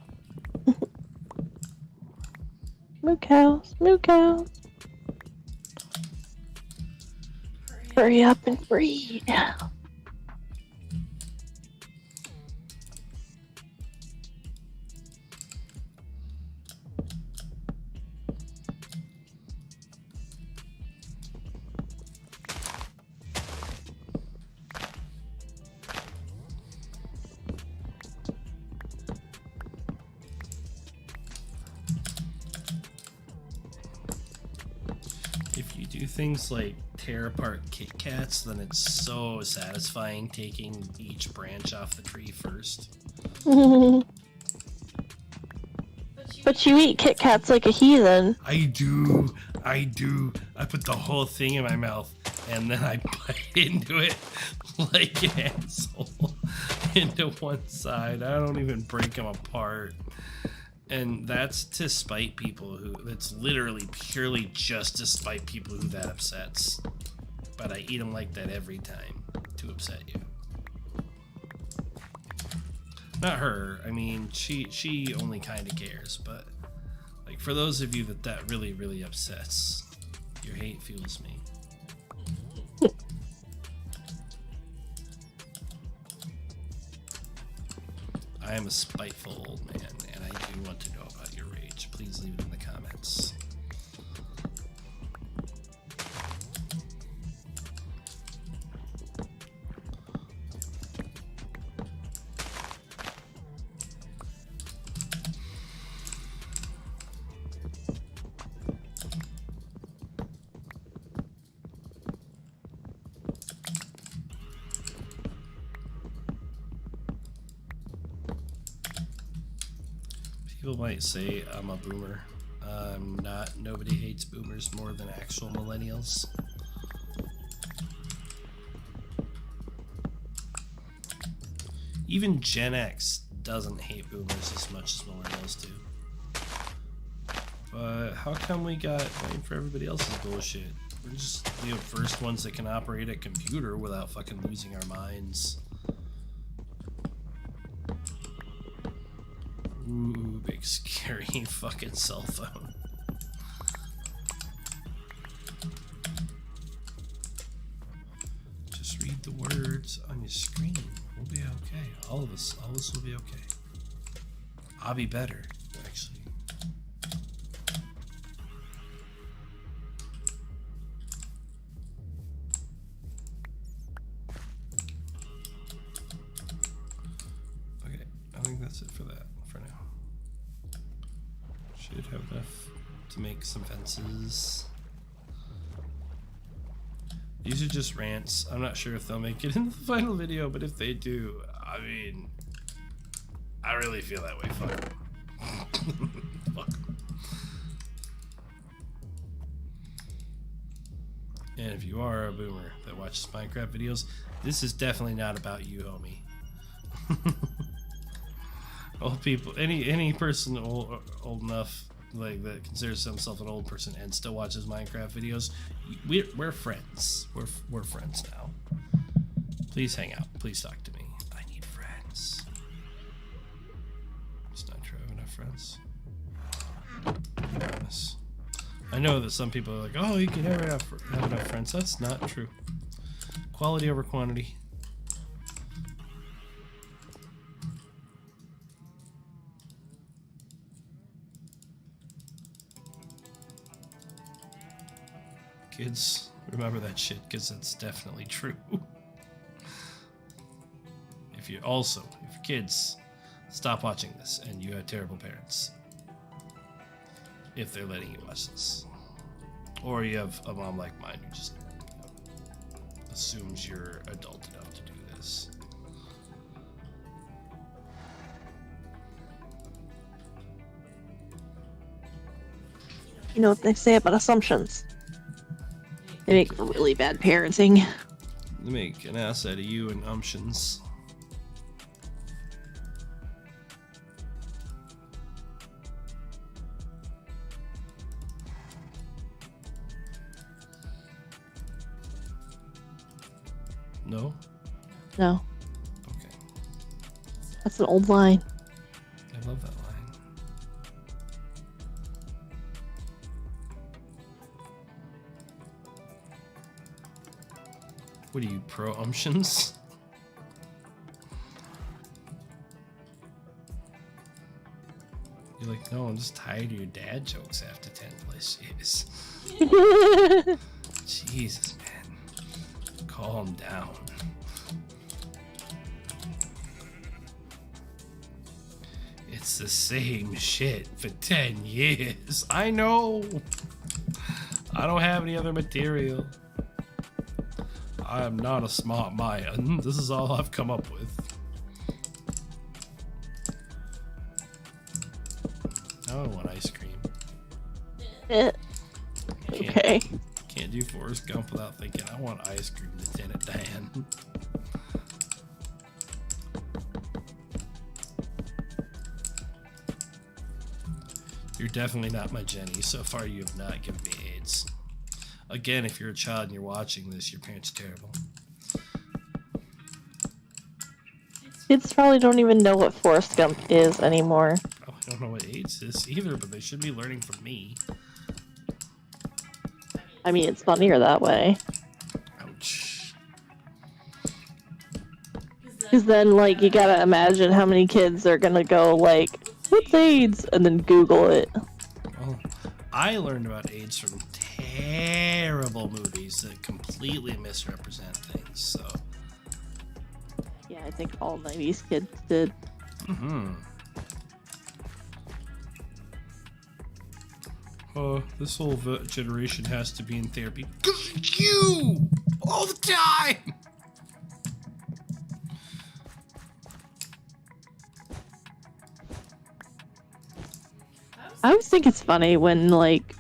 Speaker 2: Moo cows, moo cows. Hurry up and breed.
Speaker 1: If you do things like tear apart Kit Kats, then it's so satisfying taking each branch off the tree first.
Speaker 2: But you eat Kit Kats like a heathen.
Speaker 1: I do. I put the whole thing in my mouth and then I bite into it like an asshole into one side. I don't even break them apart. And that's to spite people that's literally purely just to spite people who that upsets. But I eat them like that every time to upset you. Not her. I mean, she only kind of cares. But like for those of you that really, really upsets, your hate fuels me. I am a spiteful old man, and I do want to know about your rage. Please leave it in the comments. People might say I'm a boomer. I'm not. Nobody hates boomers more than actual millennials. Even Gen X doesn't hate boomers as much as millennials do. But how come we got blamed for everybody else's bullshit? We're just the first ones that can operate a computer without fucking losing our minds. Ooh, big scary fucking cell phone. Just read the words on your screen. We'll be okay. All of us will be okay. I'll be better, actually. Okay, I think that's it for that. For now. Should have enough to make some fences. These are just rants. I'm not sure if they'll make it in the final video, but if they do, I mean, I really feel that way. Fuck 'em. Fuck 'em. And if you are a boomer that watches Minecraft videos, this is definitely not about you, homie. Old people, any person old enough like that considers himself an old person and still watches Minecraft videos, we're friends. We're friends now. Please hang out. Please talk to me. I need friends. It's not true. I have enough friends. I promise. I know that some people are like, oh, you can never have enough friends. That's not true. Quality over quantity. Kids, remember that shit, because it's definitely true. If your kids, stop watching this, and you have terrible parents. If they're letting you watch this. Or you have a mom like mine who just assumes you're adult enough to do this.
Speaker 2: You know what they say about assumptions? They make really bad parenting.
Speaker 1: They make an ass out of you and umptions. No?
Speaker 2: No.
Speaker 1: Okay.
Speaker 2: That's an old line.
Speaker 1: I love that line. What are you, pro umptions? You're like, no, I'm just tired of your dad jokes after 10 plus years. Jesus, man. Calm down. It's the same shit for 10 years. I know. I don't have any other material. I am not a smart Mayan. This is all I've come up with. Now I want ice cream.
Speaker 2: Okay.
Speaker 1: Can't do Forrest Gump without thinking, I want ice cream, Lieutenant Dan. You're definitely not my Jenny. So far, you have not given me AIDS. Again, if you're a child and you're watching this, your parents are terrible.
Speaker 2: Kids probably don't even know what Forrest Gump is anymore.
Speaker 1: Oh, I don't know what AIDS is either, but they should be learning from me.
Speaker 2: I mean, it's funnier that way.
Speaker 1: Ouch.
Speaker 2: Because then, like, you gotta imagine how many kids are gonna go, like, what's AIDS? And then Google it.
Speaker 1: Well, I learned about AIDS from terrible movies that completely misrepresent things, so...
Speaker 2: Yeah, I think all 90s kids did.
Speaker 1: Mm-hmm. This whole generation has to be in therapy. 'Cause of you! All the time!
Speaker 2: I always think it's funny when, like,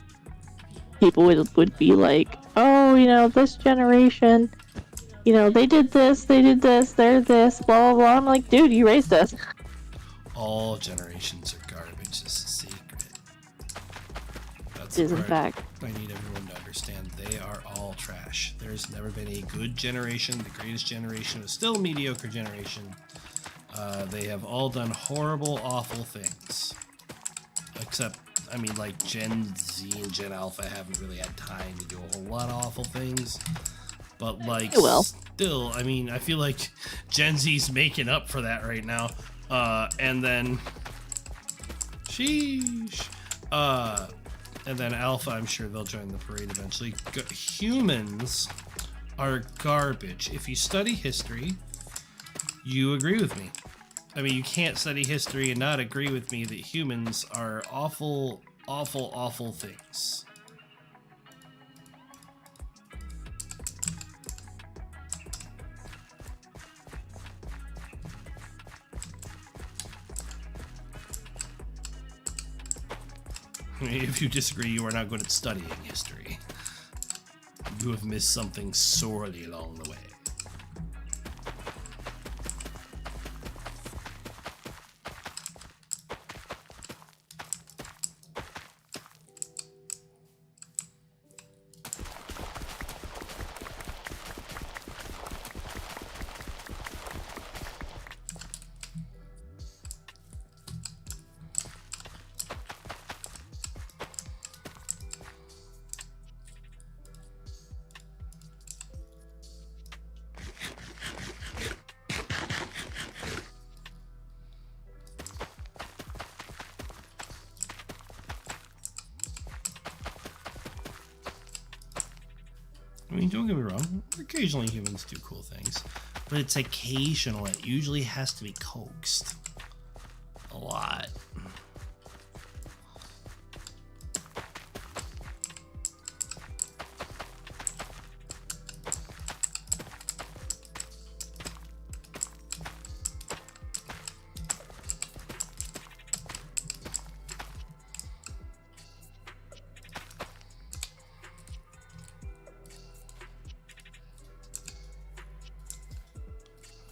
Speaker 2: people would be like, oh, you know, this generation, you know, they did this, they're this, blah, blah, blah. I'm like, dude, you raised us.
Speaker 1: All generations are garbage. It's a secret. That's
Speaker 2: It is,
Speaker 1: the
Speaker 2: in
Speaker 1: part
Speaker 2: fact.
Speaker 1: I need everyone to understand. They are all trash. There's never been a good generation. The greatest generation is still a mediocre generation. They have all done horrible, awful things. Except, I mean, like, Gen Z and Gen Alpha haven't really had time to do a whole lot of awful things. But, like, still, I mean, I feel like Gen Z's making up for that right now. And then... Sheesh. And then Alpha, I'm sure they'll join the parade eventually. Humans are garbage. If you study history, you agree with me. I mean, you can't study history and not agree with me that humans are awful, awful, awful things. I mean, if you disagree, you are not good at studying history. You have missed something sorely along the way. I mean, don't get me wrong, occasionally humans do cool things, but it's occasional. It usually has to be coaxed a lot.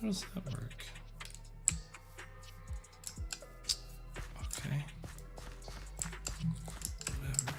Speaker 1: How does that work? Okay. Whatever.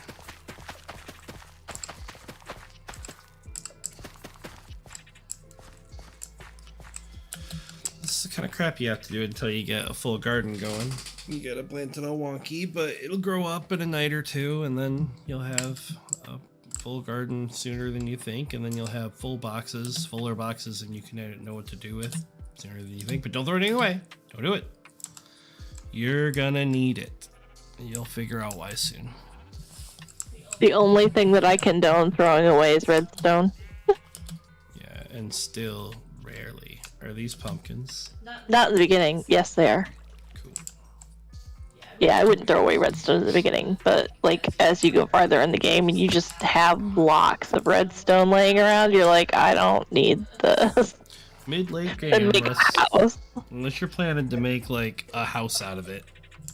Speaker 1: This is kind of crap you have to do it until you get a full garden going. You gotta plant it all wonky, but it'll grow up in a night or two, and then you'll have a full garden sooner than you think, and then you'll have fuller boxes, and you can know what to do with sooner than you think. But don't throw anything away. Don't do it. You're gonna need it. You'll figure out why soon.
Speaker 2: The only thing that I condone throwing away is redstone.
Speaker 1: Yeah, and still rarely are these pumpkins.
Speaker 2: Not in the beginning. Yes, they are.
Speaker 1: Cool.
Speaker 2: Yeah, I wouldn't throw away redstone in the beginning, but like as you go farther in the game and you just have blocks of redstone laying around, you're like, I don't need this.
Speaker 1: Mid-late game,
Speaker 2: And make a house.
Speaker 1: unless you're planning to make like a house out of it,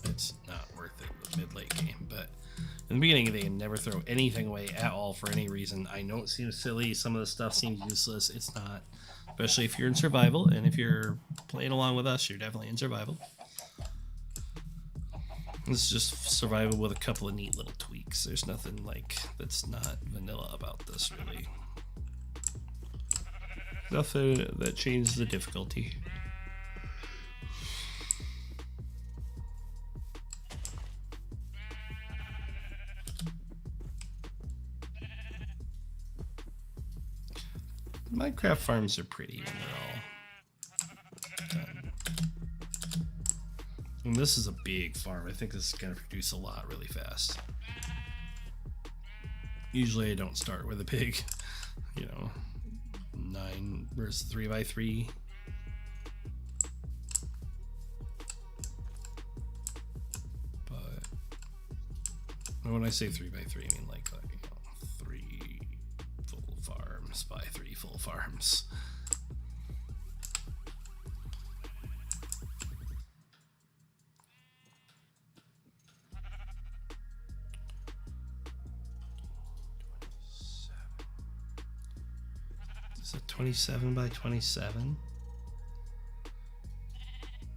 Speaker 1: it's not worth it with mid-late game. But in the beginning, they can never throw anything away at all for any reason. I know it seems silly. Some of the stuff seems useless. It's not. Especially if you're in survival, and if you're playing along with us, you're definitely in survival. This is just survival with a couple of neat little tweaks. There's nothing like that's not vanilla about this, really. Nothing that changes the difficulty. Minecraft farms are pretty when they're all done. And this is a big farm. I think this is going to produce a lot really fast. Usually I don't start with a big, 9 versus 3x3. But when I say 3x3, I mean like 3 full farms by 3 full farms. Is it 27 by 27?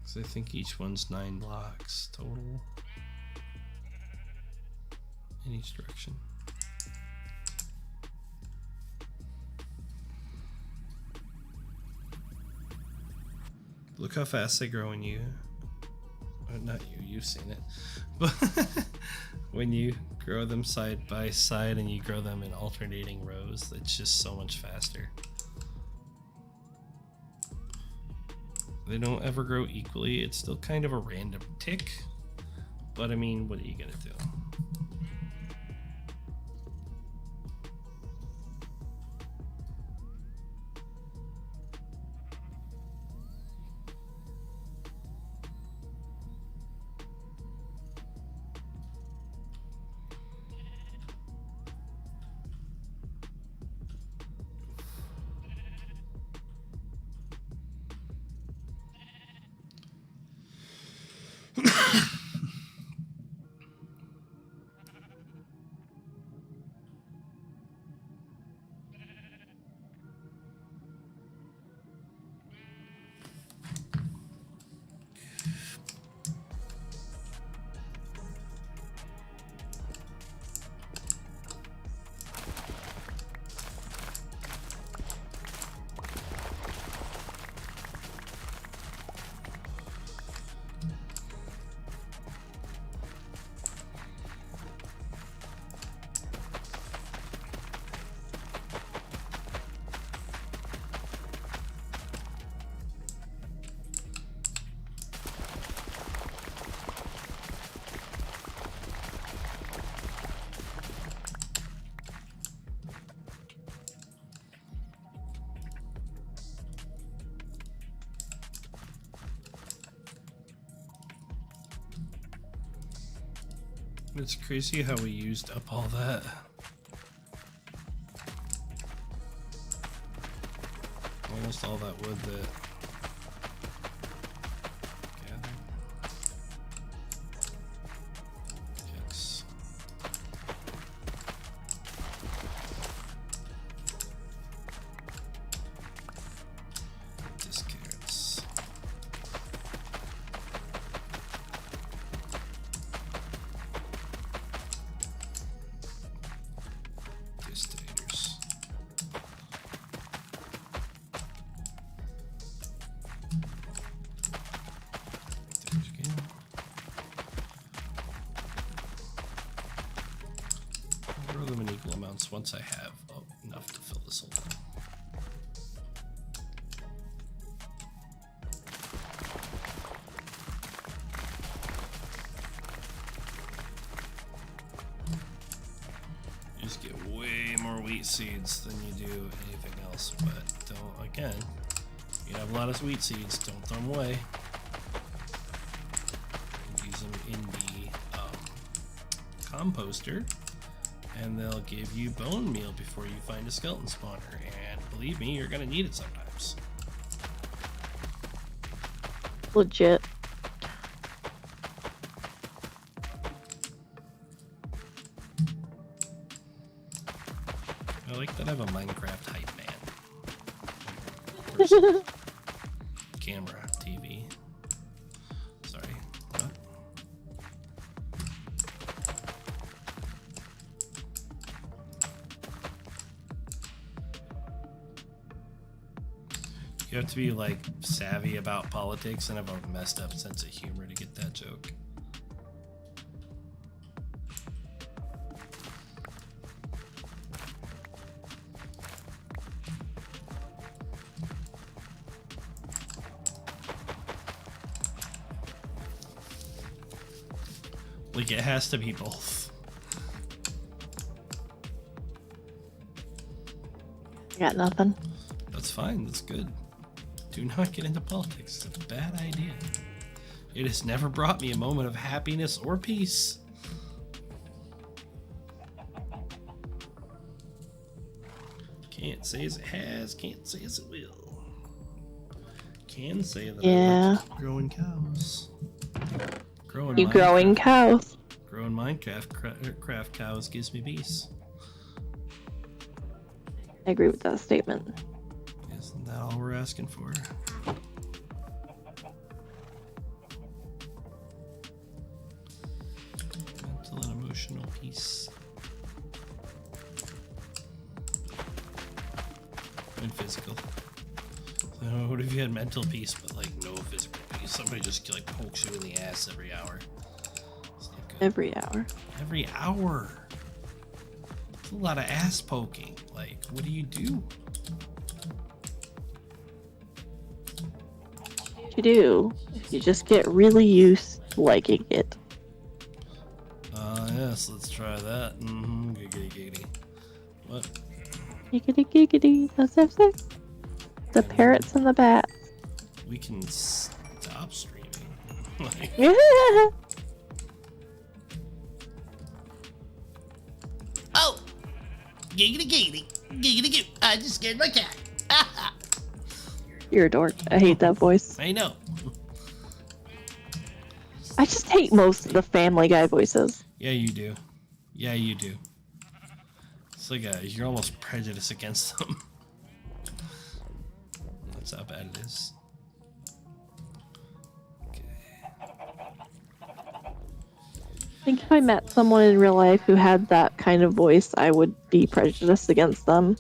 Speaker 1: Because I think each one's 9 blocks total in each direction. Look how fast they grow when you, not you, you've seen it, but when you grow them side by side and you grow them in alternating rows, it's just so much faster. They don't ever grow equally. It's still kind of a random tick, but I mean, what are you gonna do? It's crazy how we used up all that. Almost all that wood that gathered. Yes. Discards. Destators. equal amounts once I have enough to fill this whole thing. You just get way more wheat seeds than you do anything else, but don't, again, you have a lot of wheat seeds, don't throw them away. Use them in the composter, and they'll give you bone meal before you find a skeleton spawner, and believe me, you're gonna need it sometimes.
Speaker 2: Legit.
Speaker 1: I like that I have a Minecraft hype man. Person. Camera, TV. Sorry, what? You have to be like savvy about politics and have a messed up sense of humor to get that joke. Like, it has to be both.
Speaker 2: Got nothing.
Speaker 1: That's fine, that's good. Do not get into politics, it's a bad idea. It has never brought me a moment of happiness or peace. Can't say as it has, can't say as it will. Can say that I like growing cows.
Speaker 2: Growing cows.
Speaker 1: Growing Minecraft craft cows gives me peace.
Speaker 2: I agree with that statement.
Speaker 1: Isn't that all we're asking for? Mental and emotional peace. And physical. So what if you had mental peace but like no physical peace? Somebody just like pokes you in the ass every hour. It's not good.
Speaker 2: Every hour.
Speaker 1: Every hour. That's a lot of ass poking. Like, what do you do?
Speaker 2: What you do, you just get really used to liking it.
Speaker 1: Yes, let's try that. Giggity giggity. What?
Speaker 2: Giggity giggity. That's it. The parrots and the bats.
Speaker 1: We can stop streaming. Like,
Speaker 4: Oh! Giggity giggity. Giggity goo. I just scared my cat.
Speaker 2: You're a dork. I hate that voice.
Speaker 1: I know.
Speaker 2: I just hate most of the Family Guy voices.
Speaker 1: Yeah, you do. Yeah, you do. It's like you're almost prejudiced against them. That's how bad it is. Okay.
Speaker 2: I think if I met someone in real life who had that kind of voice, I would be prejudiced against them.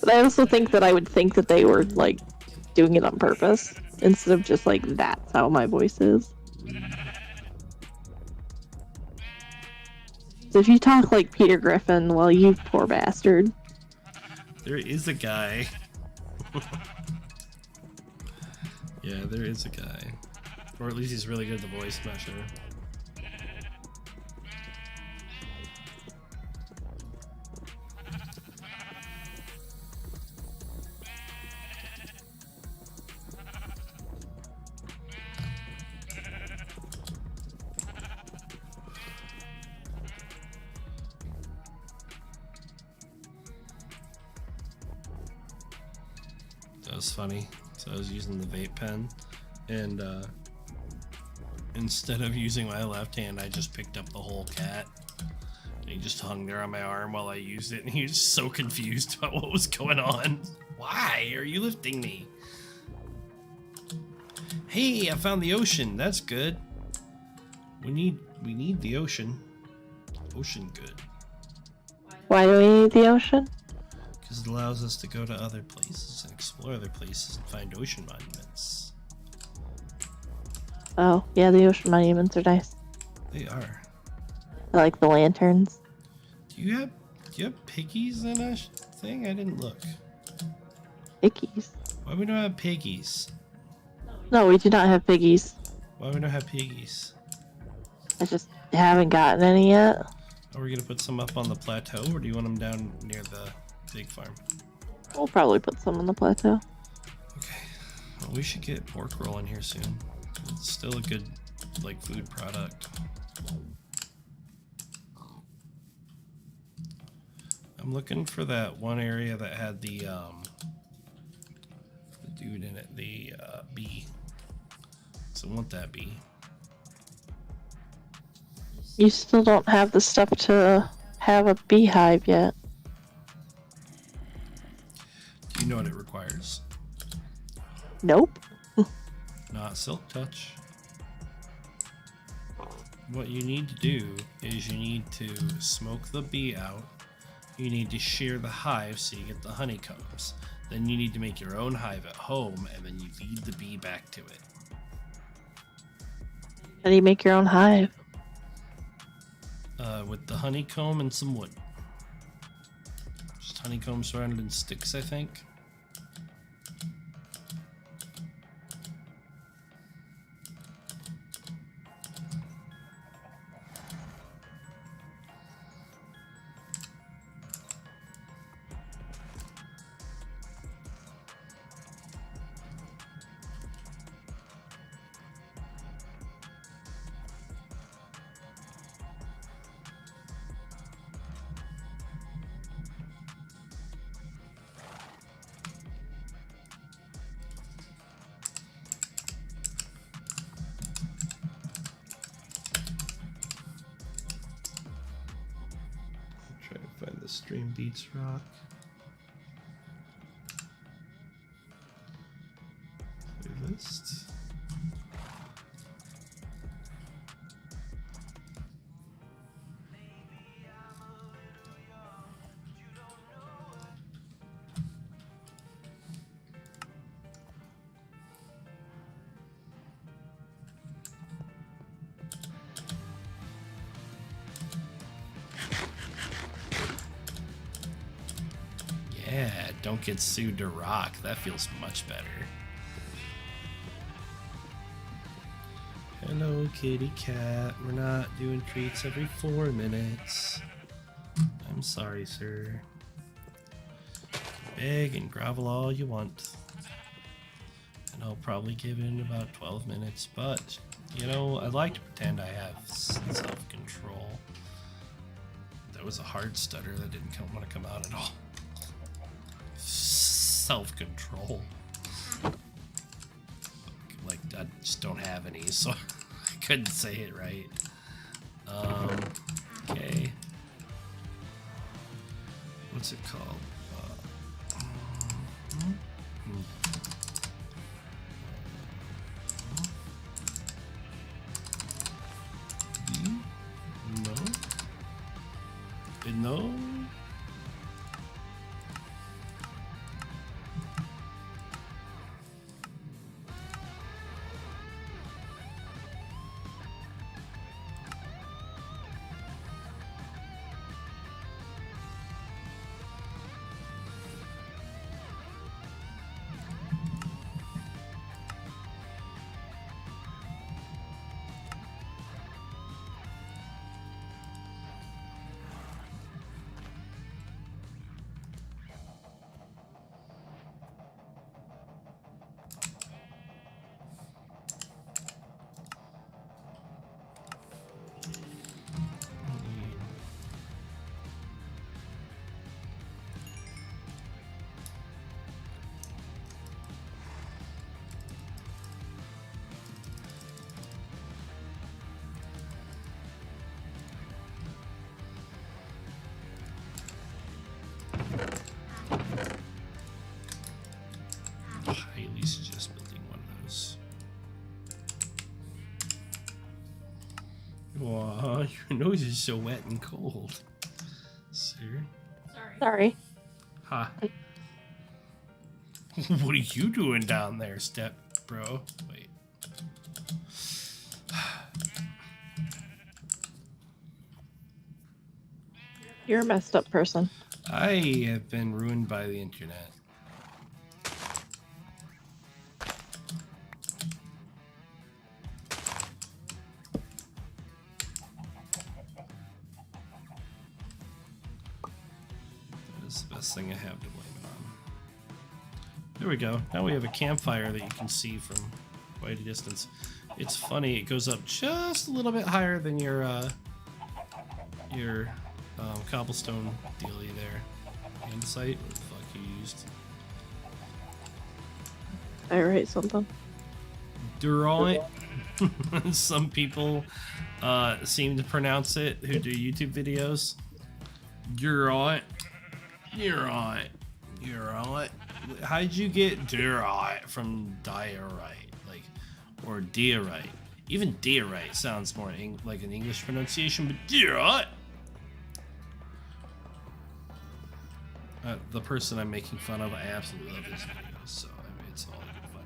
Speaker 2: But I also think that I would think that they were, like, doing it on purpose, instead of just, like, that's how my voice is. So if you talk like Peter Griffin, well, you poor bastard.
Speaker 1: There is a guy. Yeah, there is a guy. Or at least he's really good at the voice, I'm not sure. That was funny. So I was using the vape pen, and instead of using my left hand, I just picked up the whole cat. And he just hung there on my arm while I used it, and he was so confused about what was going on. Why are you lifting me? Hey, I found the ocean. That's good. We need the ocean. Ocean good.
Speaker 2: Why do we need the ocean?
Speaker 1: Because it allows us to go to other places and explore other places and find ocean monuments.
Speaker 2: Oh, yeah, the ocean monuments are nice.
Speaker 1: They are.
Speaker 2: I like the lanterns.
Speaker 1: Do you have Do you have piggies in a thing? I didn't look.
Speaker 2: Piggies.
Speaker 1: Why we don't have piggies?
Speaker 2: No, we do not have piggies.
Speaker 1: Why we don't have piggies?
Speaker 2: I just haven't gotten any yet.
Speaker 1: Are we gonna put some up on the plateau, or do you want them down near the big farm?
Speaker 2: We'll probably put some on the plateau.
Speaker 1: Okay. Well, we should get pork roll in here soon. It's still a good, like, food product. I'm looking for that one area that had the dude in it, the bee. So I want that bee.
Speaker 2: You still don't have the stuff to have a beehive yet.
Speaker 1: Do you know what it requires?
Speaker 2: Nope.
Speaker 1: Not silk touch. What you need to do is you need to smoke the bee out. You need to shear the hive so you get the honeycombs. Then you need to make your own hive at home, and then you feed the bee back to it.
Speaker 2: How do you make your own hive?
Speaker 1: With the honeycomb and some wood. Just honeycomb surrounded in sticks, I think. Try to find the stream beats rock. Playlist. Yeah, don't get sued to rock. That feels much better. Hello, kitty cat. We're not doing treats every 4 minutes. I'm sorry, sir. Beg and grovel all you want. And I'll probably give in about 12 minutes, but, you know, I like to pretend I have self-control. That was a hard stutter that didn't want to come out at all. Self-control. Like, I just don't have any, so I couldn't say it right. Okay. What's it called? No. Highly suggest building one of those. Aw, your nose is so wet and cold. Sir?
Speaker 2: Sorry.
Speaker 1: Huh. What are you doing down there, step bro? Wait.
Speaker 2: You're a messed up person.
Speaker 1: I have been ruined by the internet. That is the best thing I have to blame it on. There we go. Now we have a campfire that you can see from quite a distance. It's funny, it goes up just a little bit higher than your cobblestone dealie there. Insight? What the fuck you used?
Speaker 2: I write something.
Speaker 1: Durant. Some people seem to pronounce it who do YouTube videos. Durant. Durant. Durant. How'd you get Durant from diorite? Like, or diorite? Even diorite sounds more like an English pronunciation, but Durant. The person I'm making fun of, I absolutely love his videos, so I mean, it's all good fun.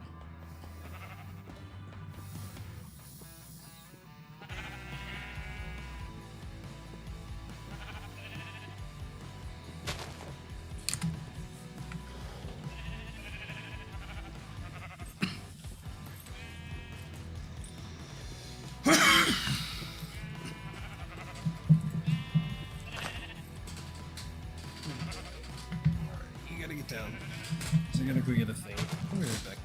Speaker 1: You gotta get down. So I gotta go get a thing. I'll be right back.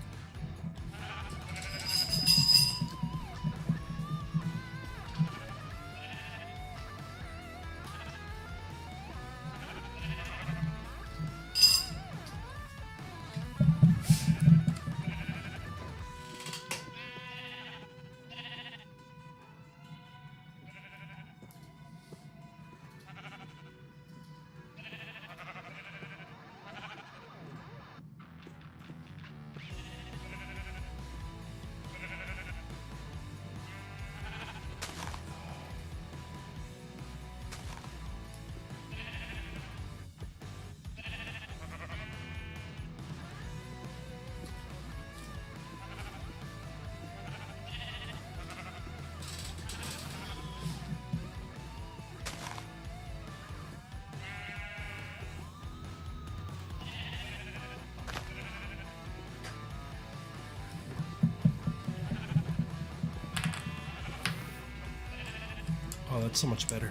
Speaker 1: Oh, that's so much better.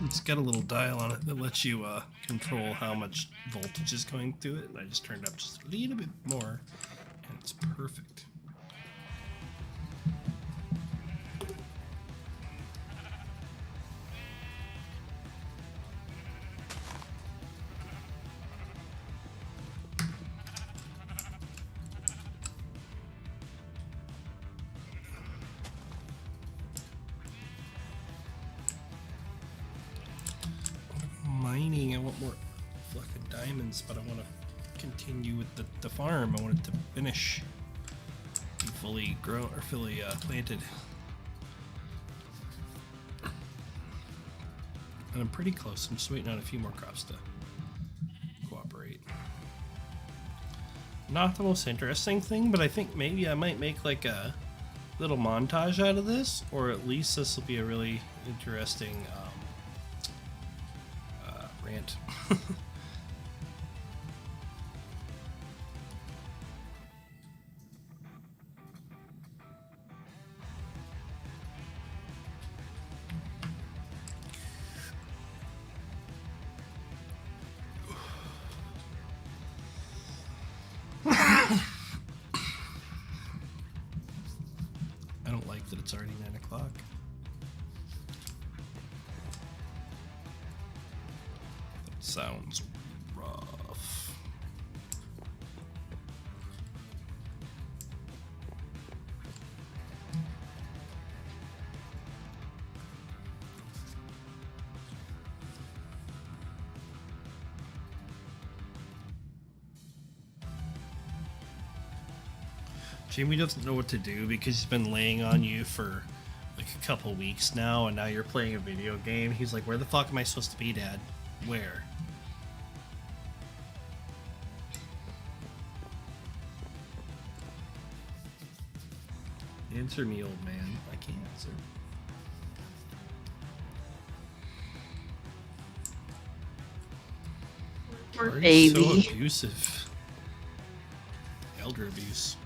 Speaker 1: It's got a little dial on it that lets you control how much voltage is going through it, and I just turned up just a little bit more, and it's perfect. Mining, I want more fucking diamonds, but I want to continue with the farm. I want it to finish, be fully grown or fully planted. And I'm pretty close. I'm just waiting on a few more crops to cooperate. Not the most interesting thing, but I think maybe I might make like a little montage out of this, or at least this will be a really interesting rant. I don't like that it's already 9 o'clock. That sounds rough. Jamie doesn't know what to do because he's been laying on you for like a couple weeks now, and now you're playing a video game. He's like, where the fuck am I supposed to be, Dad? Where? Answer me, old man. I can't answer.
Speaker 2: Poor
Speaker 1: Why are you so
Speaker 2: baby.
Speaker 1: abusive? Elder abuse.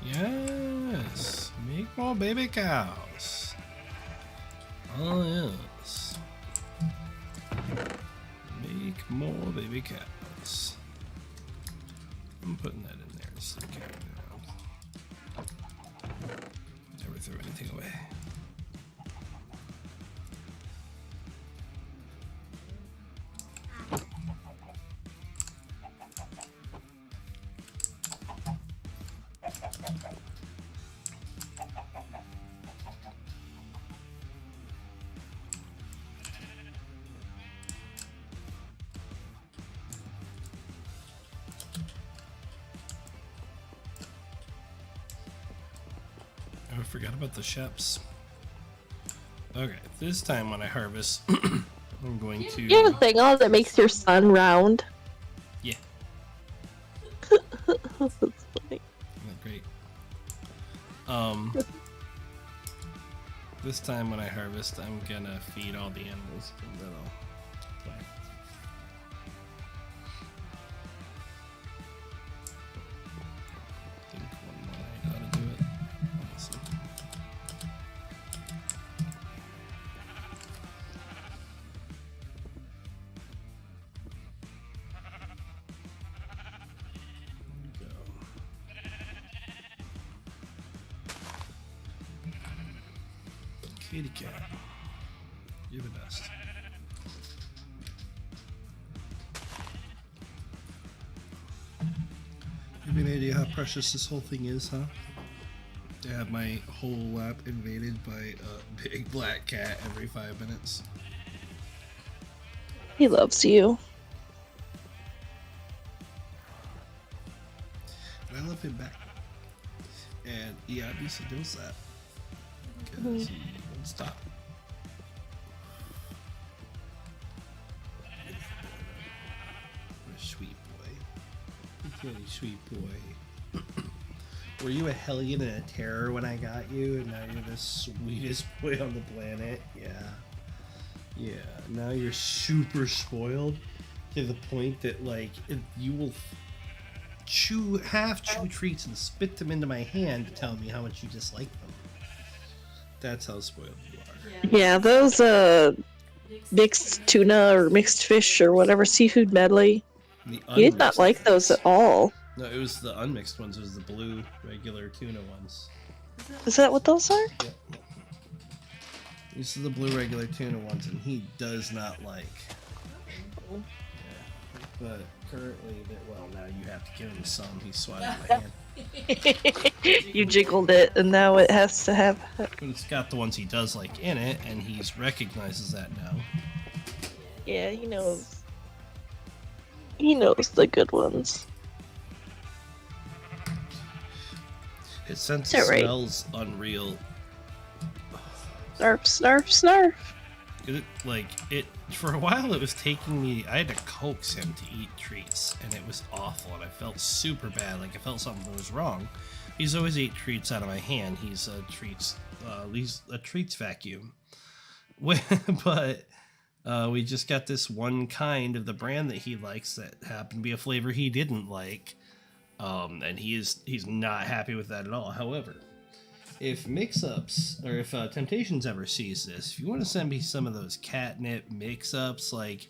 Speaker 1: Yes, make more baby cows. Oh yes, make more baby cows. I'm putting that in there so I can never throw anything away. I forgot about the sheps. Okay, this time when I harvest, I'm going to.
Speaker 2: You have a thing on that makes your sun round.
Speaker 1: Yeah,
Speaker 2: That's funny.
Speaker 1: not great. This time when I harvest, I'm gonna feed all the animals, and then I'll plant. I think one more night ought to do it. Awesome. There we go. Kitty cat. You're the best. You have any idea how precious this whole thing is, huh? To have my whole lap invaded by a big black cat every 5 minutes.
Speaker 2: He loves you.
Speaker 1: And I love him back. And he obviously knows that. Because he won't stop. What a sweet boy. Really sweet boy. Were you a hellion and a terror when I got you, and now you're the sweetest boy on the planet? Yeah. Yeah, now you're super spoiled to the point that, like, if you will chew treats and spit them into my hand to tell me how much you dislike them. That's how spoiled you are.
Speaker 2: Yeah, those mixed tuna or mixed fish or whatever seafood medley.
Speaker 1: The
Speaker 2: You did not like those at all.
Speaker 1: No, it was the unmixed ones. It was the blue regular tuna ones.
Speaker 2: Is that what those are?
Speaker 1: Yep. These are the blue regular tuna ones, and he does not like. Yeah. But currently, well, now you have to give him some. He's swatting my hand.
Speaker 2: You jiggled it, and now it has to have.
Speaker 1: But it's got the ones he does like in it, and he recognizes that now.
Speaker 2: Yeah, he knows. He knows the good ones.
Speaker 1: His sense
Speaker 2: Is that right?
Speaker 1: smells unreal.
Speaker 2: Snarf, snarf, snarf.
Speaker 1: For a while it was taking me, I had to coax him to eat treats, and it was awful, and I felt super bad, like I felt something was wrong. He's always ate treats out of my hand. He's a treats vacuum. But we just got this one kind of the brand that he likes that happened to be a flavor he didn't like, and he's not happy with that at all. However, if Mix-Ups, or if Temptations ever sees this, if you want to send me some of those catnip Mix-Ups, like,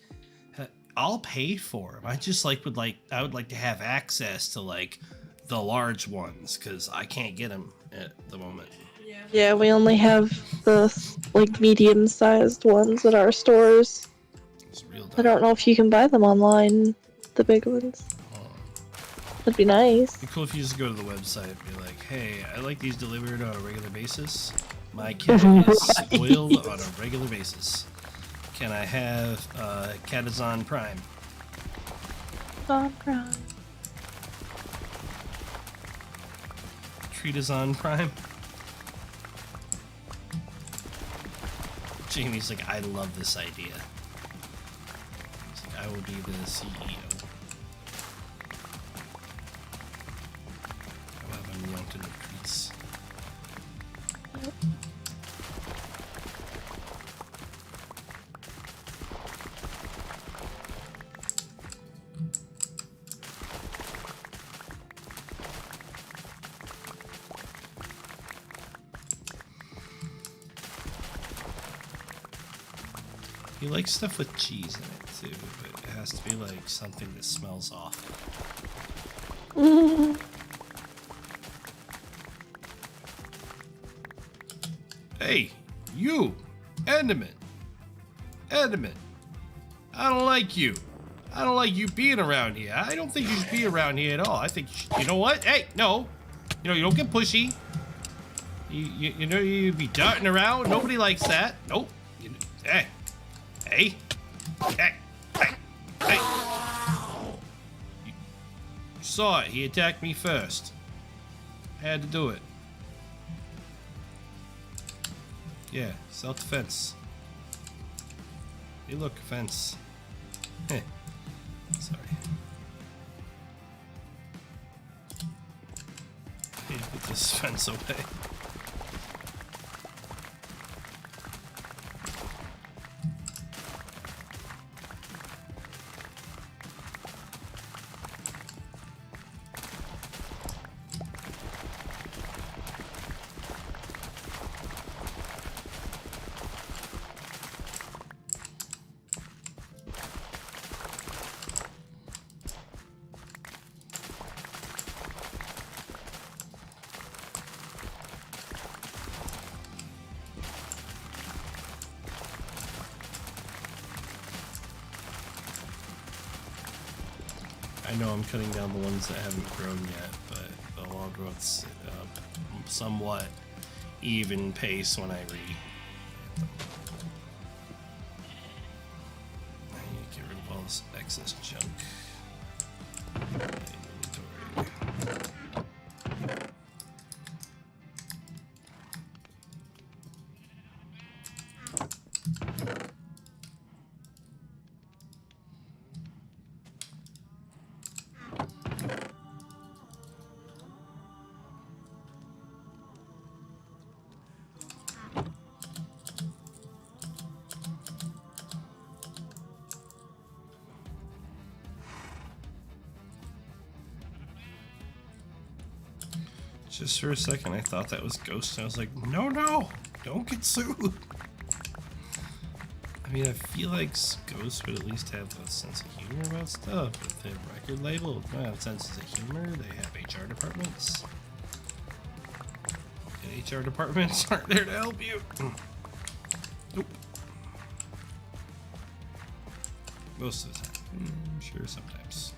Speaker 1: I'll pay for them. I just I would like to have access to like the large ones because I can't get them at the moment.
Speaker 2: Yeah, we only have the like medium-sized ones at our stores.
Speaker 1: It's real dumb.
Speaker 2: I don't know if you can buy them online, the big ones. That'd be nice.
Speaker 1: It'd be cool if you just go to the website and be like, hey, I like these delivered on a regular basis. My cat is spoiled on a regular basis. Can I have Catazon Prime? Treatazon Prime? Jamie's like, I love this idea. He's like, I will be the CEO. I'll have him yanked into treats. He likes stuff with cheese in it too, but it has to be like something that smells awful. Hey, you! Enderman! Enderman! I don't like you. I don't like you being around here. I don't think you should be around here at all. I think you should, you know what? Hey, no! You know, you don't get pushy. You know, you'd be darting around. Nobody likes that. Nope. Hey. Hey. Hey. Hey. Hey. You saw it. He attacked me first. Had to do it. Yeah, self-defense. Hey, look, fence. Heh. Sorry. Hey, put this fence away. I know I'm cutting down the ones that haven't grown yet, but they'll all grow at somewhat even pace when I I need to get rid of all this excess junk. Inventory. Just for a second, I thought that was Ghost. I was like, no, don't get sued. I mean, I feel like Ghost would at least have a sense of humor about stuff. If they have a record label, they don't have senses of humor. They have HR departments. And HR departments aren't there to help you. Nope. Most of the time. Sure, sometimes.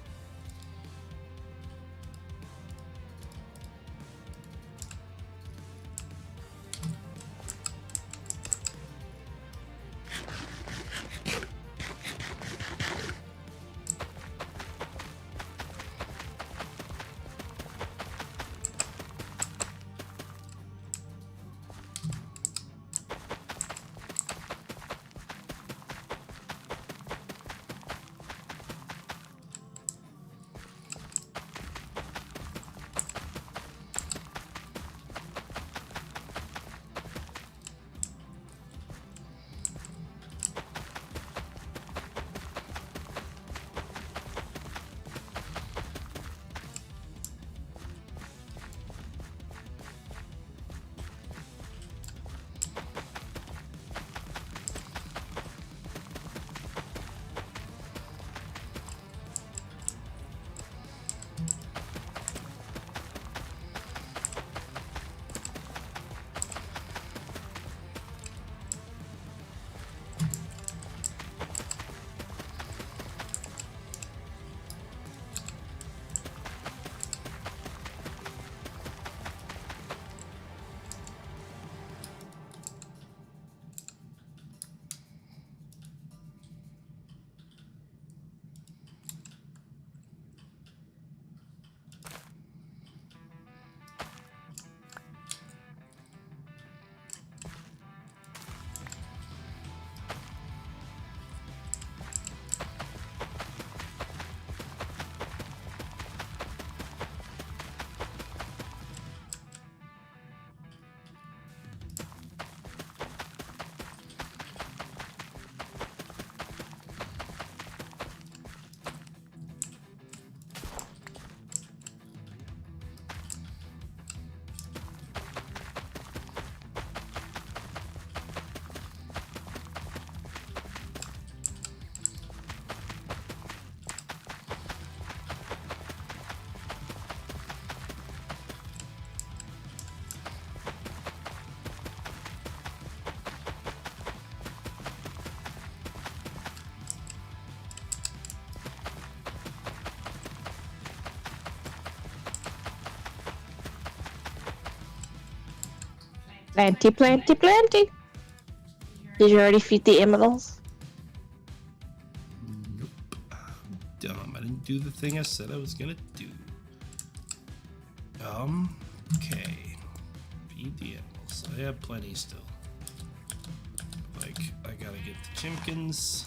Speaker 2: Plenty, plenty, plenty. Did you already feed the aminals?
Speaker 1: Nope. Dumb. I didn't do the thing I said I was gonna do. Okay. Feed the animals. I have plenty still. Like, I gotta get the chimkins.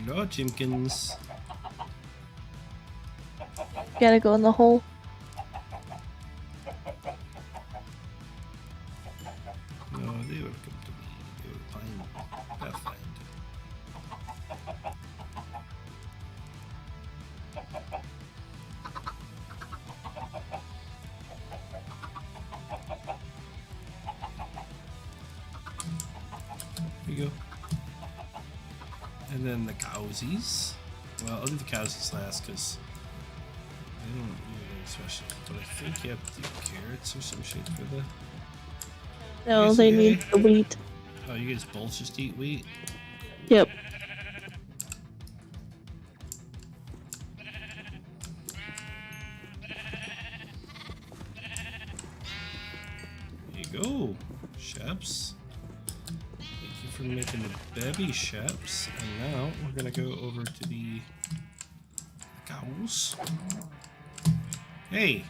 Speaker 1: Hello, chimkins.
Speaker 2: Gotta go in the hole.
Speaker 1: No, they would come to me. They would find me. They'll find. Here you go. And then the cowsies. Well, I'll do the cowsies last because they don't do anything special. But I think you have to do carrots or some shit for the.
Speaker 2: No,
Speaker 1: Yes,
Speaker 2: they
Speaker 1: yeah.
Speaker 2: need the wheat.
Speaker 1: Oh, you guys both just eat wheat?
Speaker 2: Yep.
Speaker 1: There you go, Sheps. Thank you for making the baby Sheps. And now we're gonna go over to the cows. Hey,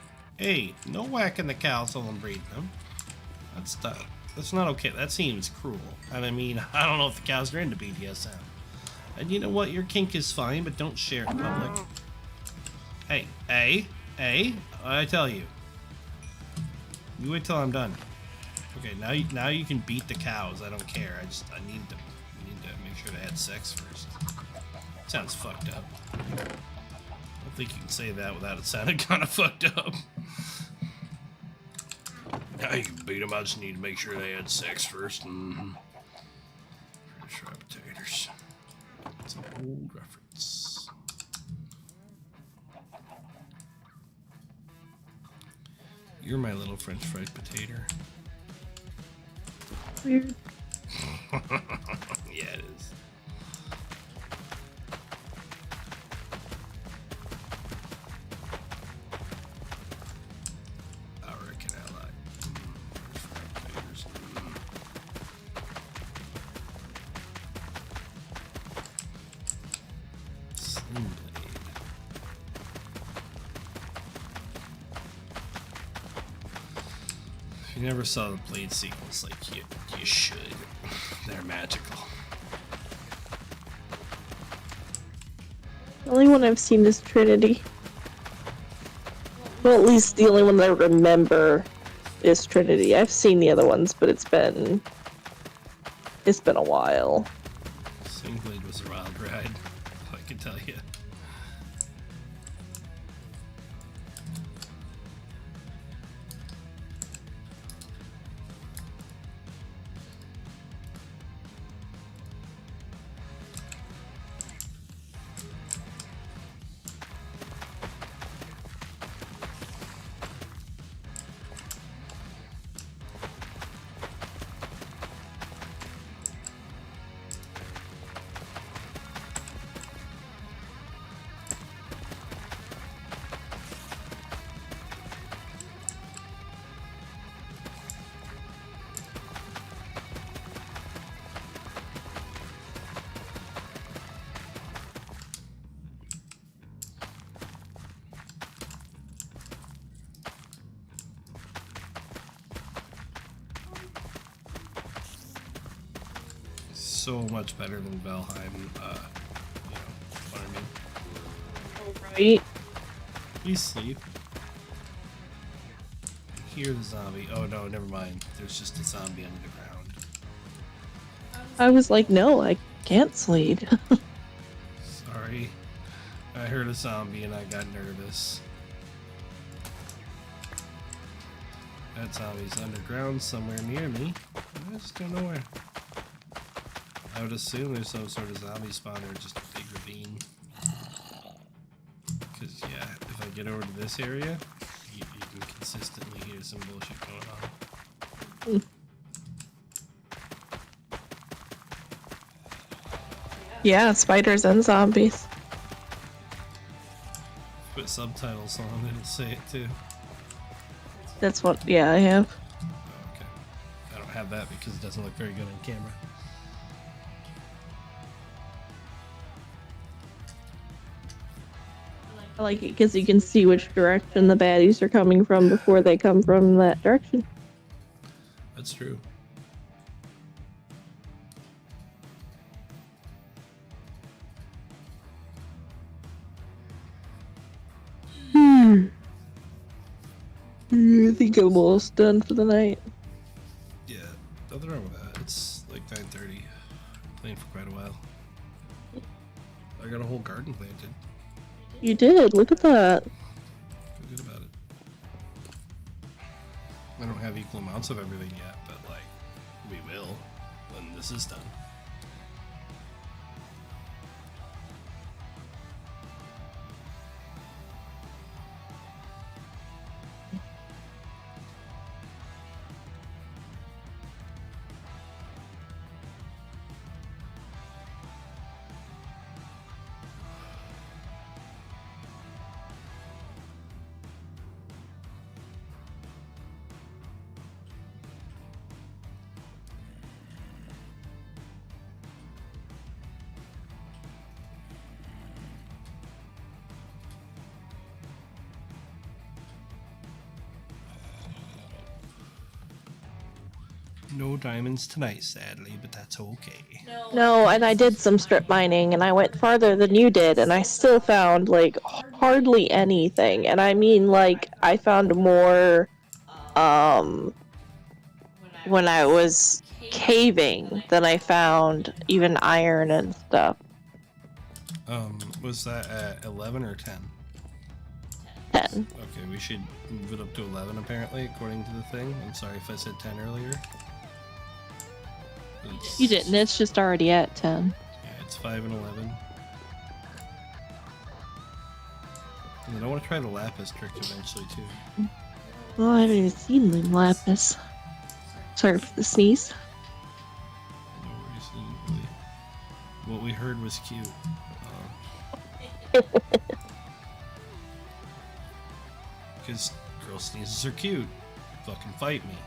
Speaker 1: no whacking the cows while I'm breeding them. That's not okay. That seems cruel. And I mean, I don't know if the cows are into BDSM. And you know what? Your kink is fine, but don't share it in public. Hey, I tell you. You wait till I'm done. Okay, now you can beat the cows. I don't care. I need to make sure they had sex first. Sounds fucked up. I don't think you can say that without it sounding kind of fucked up. Now you can beat them. I just need to make sure they had sex first. French fry potatoes. It's an old reference. You're my little French fried potato.
Speaker 2: Weird.
Speaker 1: Yeah, it is. I reckon I like French fried potatoes. Sling blade. If you never saw the Blade sequels, like you should. They're magical.
Speaker 2: The only one I've seen is Trinity. Well, at least the only one that I remember is Trinity. I've seen the other ones, but it's been a while.
Speaker 1: Sling blade was a wild ride, I can tell you. So much better than Valheim, you know what I mean?
Speaker 2: Right?
Speaker 1: Please sleep. Hear the zombie. Oh no, never mind. There's just a zombie under the ground.
Speaker 2: I was like, no, I can't sleep.
Speaker 1: Sorry. I heard a zombie and I got nervous. That zombie's underground somewhere near me. I just don't know where. I would assume there's some sort of zombie spawner or just a big ravine. Because, yeah, if I get over to this area, you can consistently hear some bullshit going on.
Speaker 2: Yeah, spiders and zombies.
Speaker 1: But put subtitles on, it'll say it too.
Speaker 2: That's what, yeah, I have.
Speaker 1: Oh, okay. I don't have that because it doesn't look very good on camera.
Speaker 2: I like it because you can see which direction the baddies are coming from before they come from that direction.
Speaker 1: That's true.
Speaker 2: I think I'm almost done for the night.
Speaker 1: Yeah, nothing wrong with that. It's like 9:30. Playing for quite a while. I got a whole garden planted.
Speaker 2: You did, look at that.
Speaker 1: Feel good about it. I don't have equal amounts of everything yet, but like, we will when this is done. No diamonds tonight, sadly, but that's okay.
Speaker 2: No, and I did some strip mining, and I went farther than you did, and I still found, like, hardly anything. And I mean, like, I found more, when I was caving than I found even iron and stuff.
Speaker 1: Was that at 11 or 10?
Speaker 2: 10.
Speaker 1: Okay, we should move it up to 11 apparently, according to the thing. I'm sorry if I said 10 earlier.
Speaker 2: You didn't, it's just already at 10.
Speaker 1: Yeah, it's 5 and 11. And I want to try the lapis trick eventually too.
Speaker 2: Well, I haven't even seen Lim Lapis. Sorry for the sneeze.
Speaker 1: No worries, didn't really- What we heard was cute. Because girl sneezes are cute. Fucking fight me.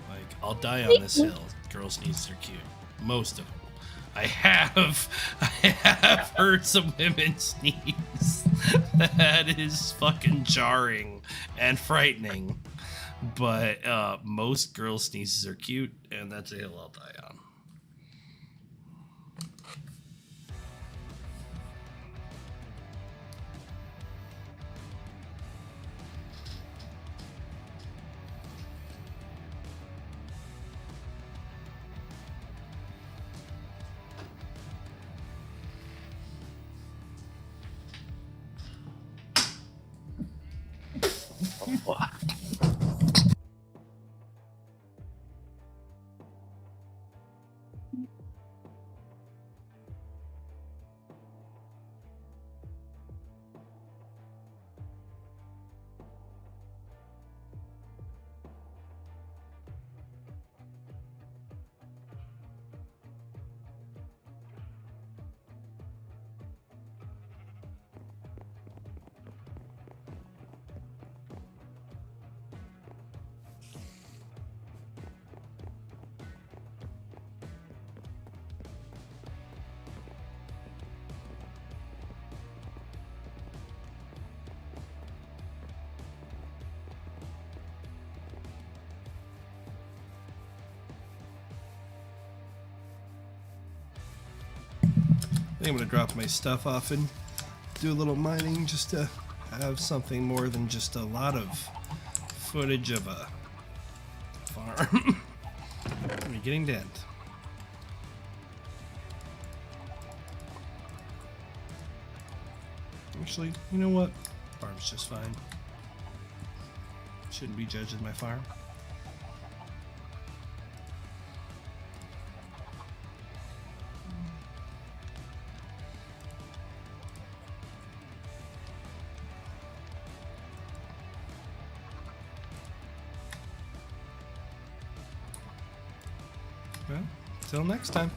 Speaker 1: Like, I'll die on this hill. Girl sneezes are cute. Most of them. I have heard some women sneeze. That is fucking jarring and frightening. But most girl sneezes are cute, and that's a hill I'll die on. I think I'm gonna drop my stuff off and do a little mining just to have something more than just a lot of footage of a farm. We're getting dead. Actually, you know what? Farm's just fine. Shouldn't be judging my farm. Well, till next time.